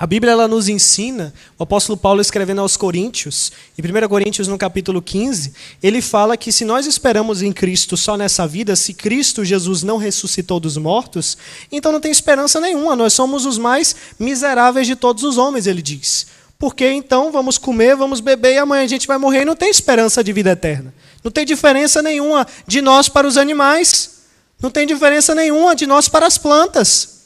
A Bíblia ela nos ensina, o apóstolo Paulo escrevendo aos Coríntios, em 1 Coríntios no capítulo 15, ele fala que se nós esperamos em Cristo só nessa vida, se Cristo Jesus não ressuscitou dos mortos, então não tem esperança nenhuma, nós somos os mais miseráveis de todos os homens, ele diz. Porque então vamos comer, vamos beber e amanhã a gente vai morrer e não tem esperança de vida eterna. Não tem diferença nenhuma de nós para os animais, não tem diferença nenhuma de nós para as plantas.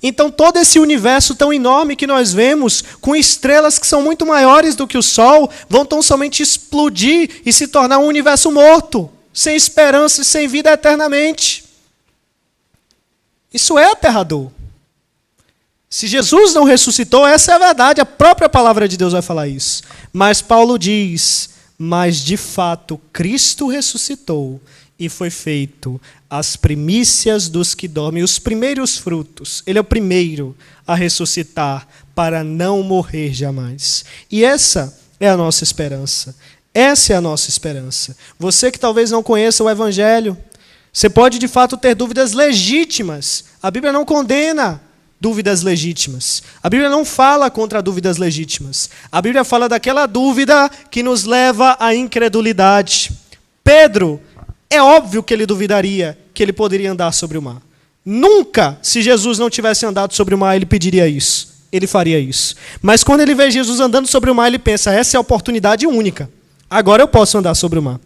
Então todo esse universo tão enorme que nós vemos, com estrelas que são muito maiores do que o Sol, vão tão somente explodir e se tornar um universo morto, sem esperança e sem vida eternamente. Isso é aterrador. Se Jesus não ressuscitou, essa é a verdade, a própria palavra de Deus vai falar isso. Mas Paulo diz, mas de fato Cristo ressuscitou e foi feito as primícias dos que dormem, os primeiros frutos. Ele é o primeiro a ressuscitar para não morrer jamais. E essa é a nossa esperança. Essa é a nossa esperança. Você que talvez não conheça o Evangelho, você pode de fato ter dúvidas legítimas. A Bíblia não condena dúvidas legítimas. A Bíblia não fala contra dúvidas legítimas. A Bíblia fala daquela dúvida que nos leva à incredulidade. Pedro, é óbvio que ele duvidaria que ele poderia andar sobre o mar. Nunca, se Jesus não tivesse andado sobre o mar, ele pediria isso. Ele faria isso. Mas quando ele vê Jesus andando sobre o mar, ele pensa, essa é a oportunidade única. Agora eu posso andar sobre o mar.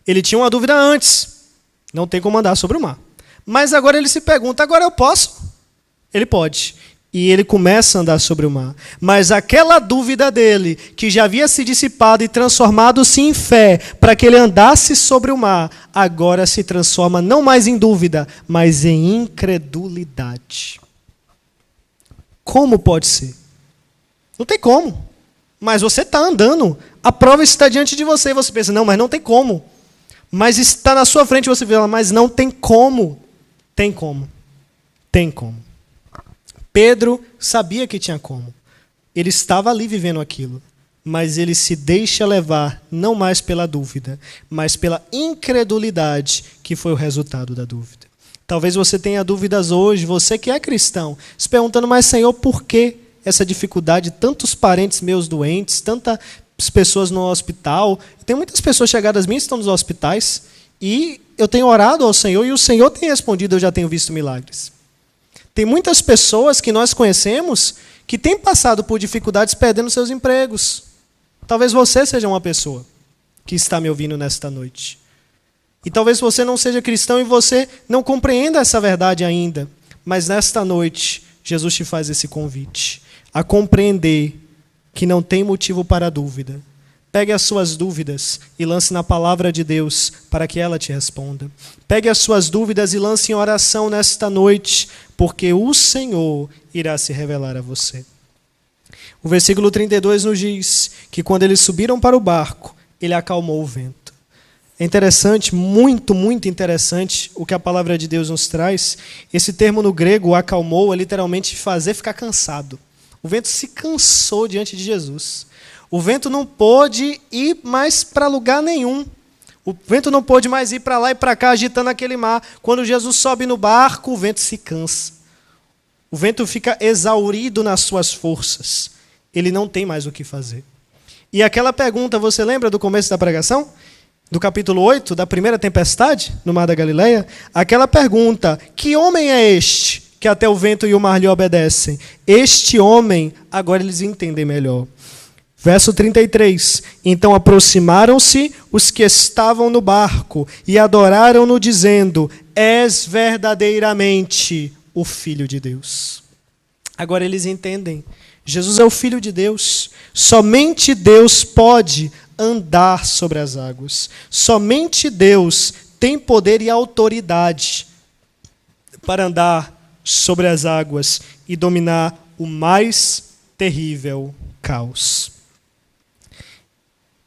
Ele tinha uma dúvida antes. Não tem como andar sobre o mar. Mas agora ele se pergunta, agora eu posso? Ele pode. E ele começa a andar sobre o mar. Mas aquela dúvida dele, que já havia se dissipado e transformado-se em fé, para que ele andasse sobre o mar, agora se transforma não mais em dúvida, mas em incredulidade. Como pode ser? Não tem como. Mas você está andando. A prova está diante de você. Você pensa, não, mas não tem como. Mas está na sua frente, você fala, mas não tem como. Tem como. Tem como. Pedro sabia que tinha como. Ele estava ali vivendo aquilo. Mas ele se deixa levar não mais pela dúvida, mas pela incredulidade, que foi o resultado da dúvida. Talvez você tenha dúvidas hoje, você que é cristão, se perguntando, mas Senhor, por que essa dificuldade? Tantos parentes meus doentes, tantas pessoas no hospital. Tem muitas pessoas chegadas minhas que estão nos hospitais e eu tenho orado ao Senhor e o Senhor tem respondido, eu já tenho visto milagres. Tem muitas pessoas que nós conhecemos que têm passado por dificuldades perdendo seus empregos. Talvez você seja uma pessoa que está me ouvindo nesta noite. E talvez você não seja cristão e você não compreenda essa verdade ainda. Mas nesta noite, Jesus te faz esse convite a compreender que não tem motivo para a dúvida. Pegue as suas dúvidas e lance na palavra de Deus para que ela te responda. Pegue as suas dúvidas e lance em oração nesta noite, porque o Senhor irá se revelar a você. O versículo 32 nos diz que quando eles subiram para o barco, ele acalmou o vento. É interessante, muito, muito interessante o que a palavra de Deus nos traz. Esse termo no grego, acalmou, é literalmente fazer ficar cansado. O vento se cansou diante de Jesus. O vento não pôde ir mais para lugar nenhum. O vento não pôde mais ir para lá e para cá agitando aquele mar. Quando Jesus sobe no barco, o vento se cansa. O vento fica exaurido nas suas forças. Ele não tem mais o que fazer. E aquela pergunta, você lembra do começo da pregação? Do capítulo 8, da primeira tempestade no Mar da Galileia? Aquela pergunta, que homem é este que até o vento e o mar lhe obedecem? Este homem, agora eles entendem melhor. Verso 33, então aproximaram-se os que estavam no barco e adoraram-no dizendo, és verdadeiramente o Filho de Deus. Agora eles entendem, Jesus é o Filho de Deus, somente Deus pode andar sobre as águas, somente Deus tem poder e autoridade para andar sobre as águas e dominar o mais terrível caos.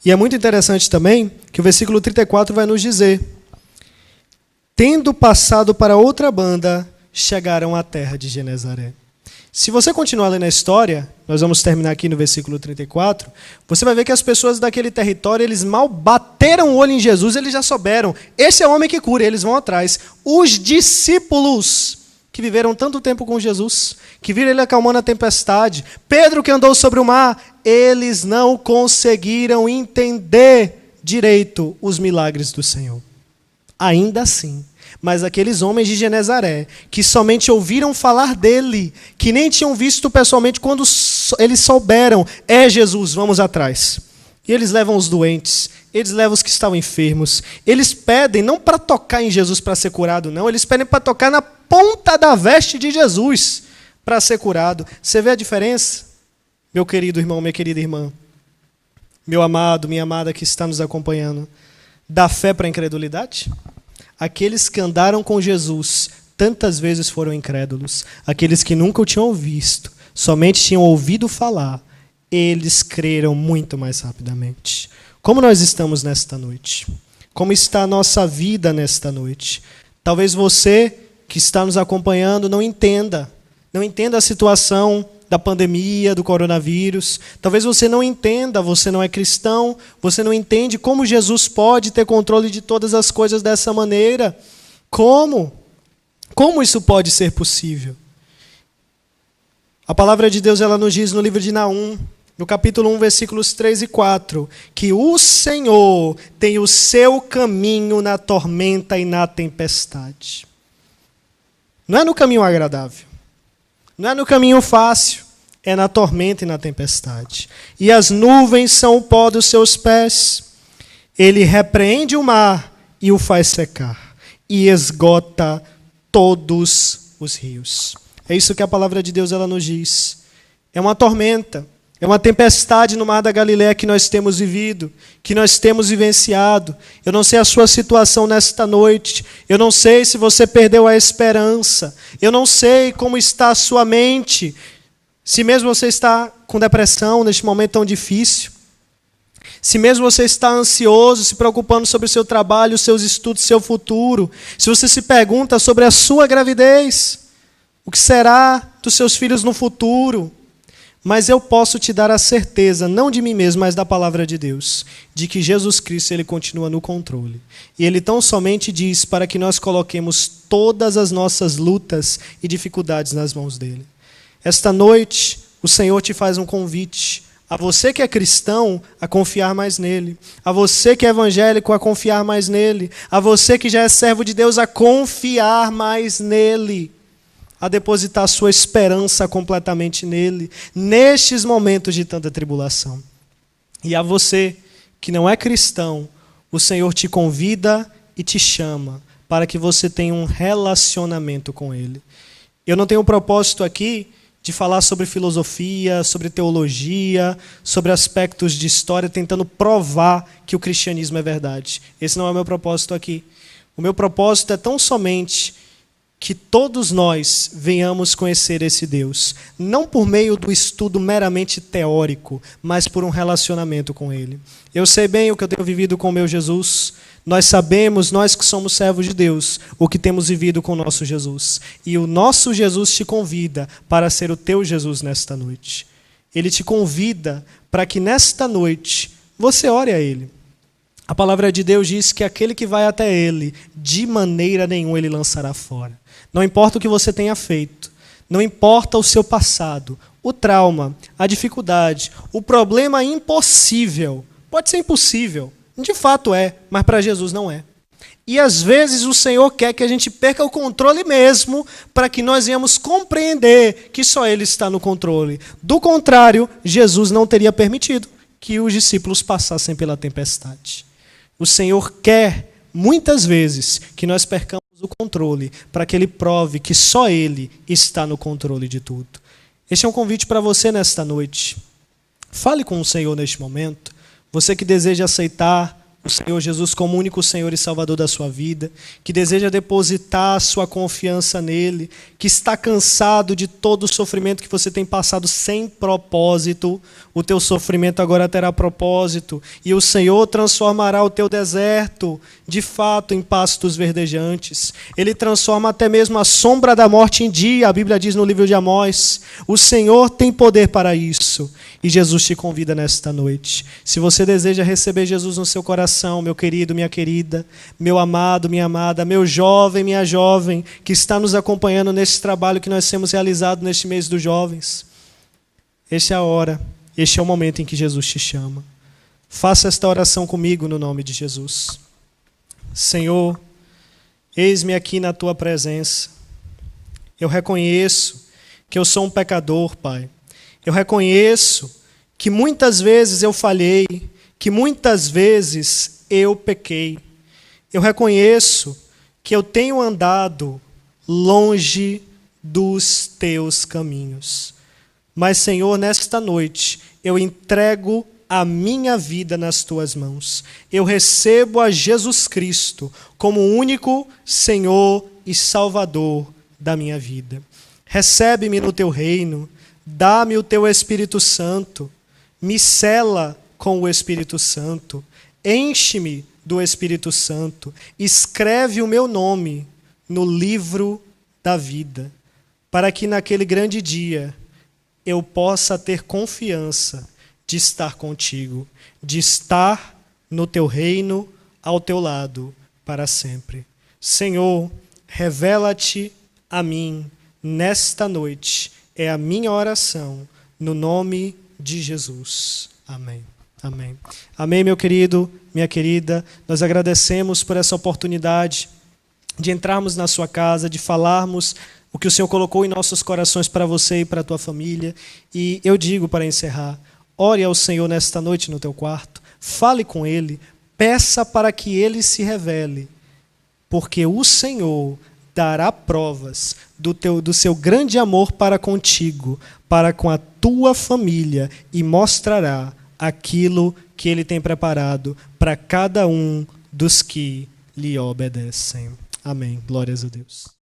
E é muito interessante também que o versículo 34 vai nos dizer, tendo passado para outra banda, chegaram à terra de Genezaré. Se você continuar lendo a história, nós vamos terminar aqui no versículo 34, você vai ver que as pessoas daquele território, eles mal bateram o olho em Jesus, eles já souberam, esse é o homem que cura, e eles vão atrás. Os discípulos que viveram tanto tempo com Jesus, que viram ele acalmando a tempestade, Pedro que andou sobre o mar, eles não conseguiram entender direito os milagres do Senhor. Ainda assim, mas aqueles homens de Genezaré, que somente ouviram falar dele, que nem tinham visto pessoalmente, quando eles souberam, é Jesus, vamos atrás. E eles levam os doentes, eles levam os que estavam enfermos, eles pedem não para tocar em Jesus para ser curado, não, eles pedem para tocar na ponta da veste de Jesus para ser curado. Você vê a diferença? Meu querido irmão, minha querida irmã, meu amado, minha amada que está nos acompanhando, da fé para a incredulidade? Aqueles que andaram com Jesus tantas vezes foram incrédulos. Aqueles que nunca o tinham visto, somente tinham ouvido falar, eles creram muito mais rapidamente. Como nós estamos nesta noite? Como está a nossa vida nesta noite? Talvez você que está nos acompanhando não entenda a situação da pandemia, do coronavírus. Talvez você não entenda, você não é cristão, você não entende como Jesus pode ter controle de todas as coisas dessa maneira. Como? Como isso pode ser possível? A palavra de Deus ela nos diz no livro de Naum, no capítulo 1, versículos 3 e 4, que o Senhor tem o seu caminho na tormenta e na tempestade. Não é no caminho agradável. Não é no caminho fácil, é na tormenta e na tempestade. E as nuvens são o pó dos seus pés. Ele repreende o mar e o faz secar, e esgota todos os rios. É isso que a palavra de Deus ela nos diz. É uma tormenta, é uma tempestade no mar da Galileia que nós temos vivido, que nós temos vivenciado. Eu não sei a sua situação nesta noite. Eu não sei se você perdeu a esperança. Eu não sei como está a sua mente. Se mesmo você está com depressão neste momento tão difícil. Se mesmo você está ansioso, se preocupando sobre o seu trabalho, os seus estudos, seu futuro. Se você se pergunta sobre a sua gravidez. O que será dos seus filhos no futuro? Mas eu posso te dar a certeza, não de mim mesmo, mas da palavra de Deus, de que Jesus Cristo ele continua no controle. E ele tão somente diz para que nós coloquemos todas as nossas lutas e dificuldades nas mãos dele. Esta noite, o Senhor te faz um convite, a você que é cristão, a confiar mais nele, a você que é evangélico, a confiar mais nele, a você que já é servo de Deus, a confiar mais nele, a depositar sua esperança completamente nele, nestes momentos de tanta tribulação. E a você, que não é cristão, o Senhor te convida e te chama para que você tenha um relacionamento com ele. Eu não tenho o propósito aqui de falar sobre filosofia, sobre teologia, sobre aspectos de história, tentando provar que o cristianismo é verdade. Esse não é o meu propósito aqui. O meu propósito é tão somente que todos nós venhamos conhecer esse Deus, não por meio do estudo meramente teórico, mas por um relacionamento com ele. Eu sei bem o que eu tenho vivido com o meu Jesus, nós sabemos, nós que somos servos de Deus, o que temos vivido com o nosso Jesus. E o nosso Jesus te convida para ser o teu Jesus nesta noite. Ele te convida para que nesta noite você ore a ele. A palavra de Deus diz que aquele que vai até ele, de maneira nenhuma ele lançará fora. Não importa o que você tenha feito, não importa o seu passado, o trauma, a dificuldade, o problema impossível. Pode ser impossível, de fato é, mas para Jesus não é. E às vezes o Senhor quer que a gente perca o controle mesmo, para que nós venhamos compreender que só Ele está no controle. Do contrário, Jesus não teria permitido que os discípulos passassem pela tempestade. O Senhor quer, muitas vezes, que nós percamos o controle, para que Ele prove que só Ele está no controle de tudo. Este é um convite para você nesta noite. Fale com o Senhor neste momento. Você que deseja aceitar o Senhor Jesus como único Senhor e Salvador da sua vida, que deseja depositar a sua confiança nele, que está cansado de todo o sofrimento que você tem passado sem propósito, o teu sofrimento agora terá propósito, e o Senhor transformará o teu deserto, de fato, em pastos verdejantes. Ele transforma até mesmo a sombra da morte em dia, a Bíblia diz no livro de Amós. O Senhor tem poder para isso, e Jesus te convida nesta noite. Se você deseja receber Jesus no seu coração, meu querido, minha querida, meu amado, minha amada, meu jovem, minha jovem, que está nos acompanhando nesse trabalho que nós temos realizado neste mês dos jovens, esta é a hora, este é o momento em que Jesus te chama. Faça esta oração comigo no nome de Jesus. Senhor, eis-me aqui na tua presença. Eu reconheço que eu sou um pecador, Pai. Eu reconheço que muitas vezes eu falhei, que muitas vezes eu pequei. Eu reconheço que eu tenho andado longe dos teus caminhos. Mas, Senhor, nesta noite, eu entrego a minha vida nas tuas mãos. Eu recebo a Jesus Cristo como o único Senhor e Salvador da minha vida. Recebe-me no teu reino, dá-me o teu Espírito Santo, me sela com o Espírito Santo, enche-me do Espírito Santo, escreve o meu nome no livro da vida, para que naquele grande dia eu possa ter confiança de estar contigo, de estar no teu reino, ao teu lado, para sempre. Senhor, revela-te a mim nesta noite. É a minha oração, no nome de Jesus. Amém. Amém. Amém, meu querido, minha querida. Nós agradecemos por essa oportunidade de entrarmos na sua casa, de falarmos o que o Senhor colocou em nossos corações para você e para a tua família. E eu digo, para encerrar, ore ao Senhor nesta noite no teu quarto, fale com Ele, peça para que Ele se revele, porque o Senhor dará provas do seu grande amor para contigo, para com a tua família, e mostrará aquilo que Ele tem preparado para cada um dos que lhe obedecem. Amém. Glórias a Deus.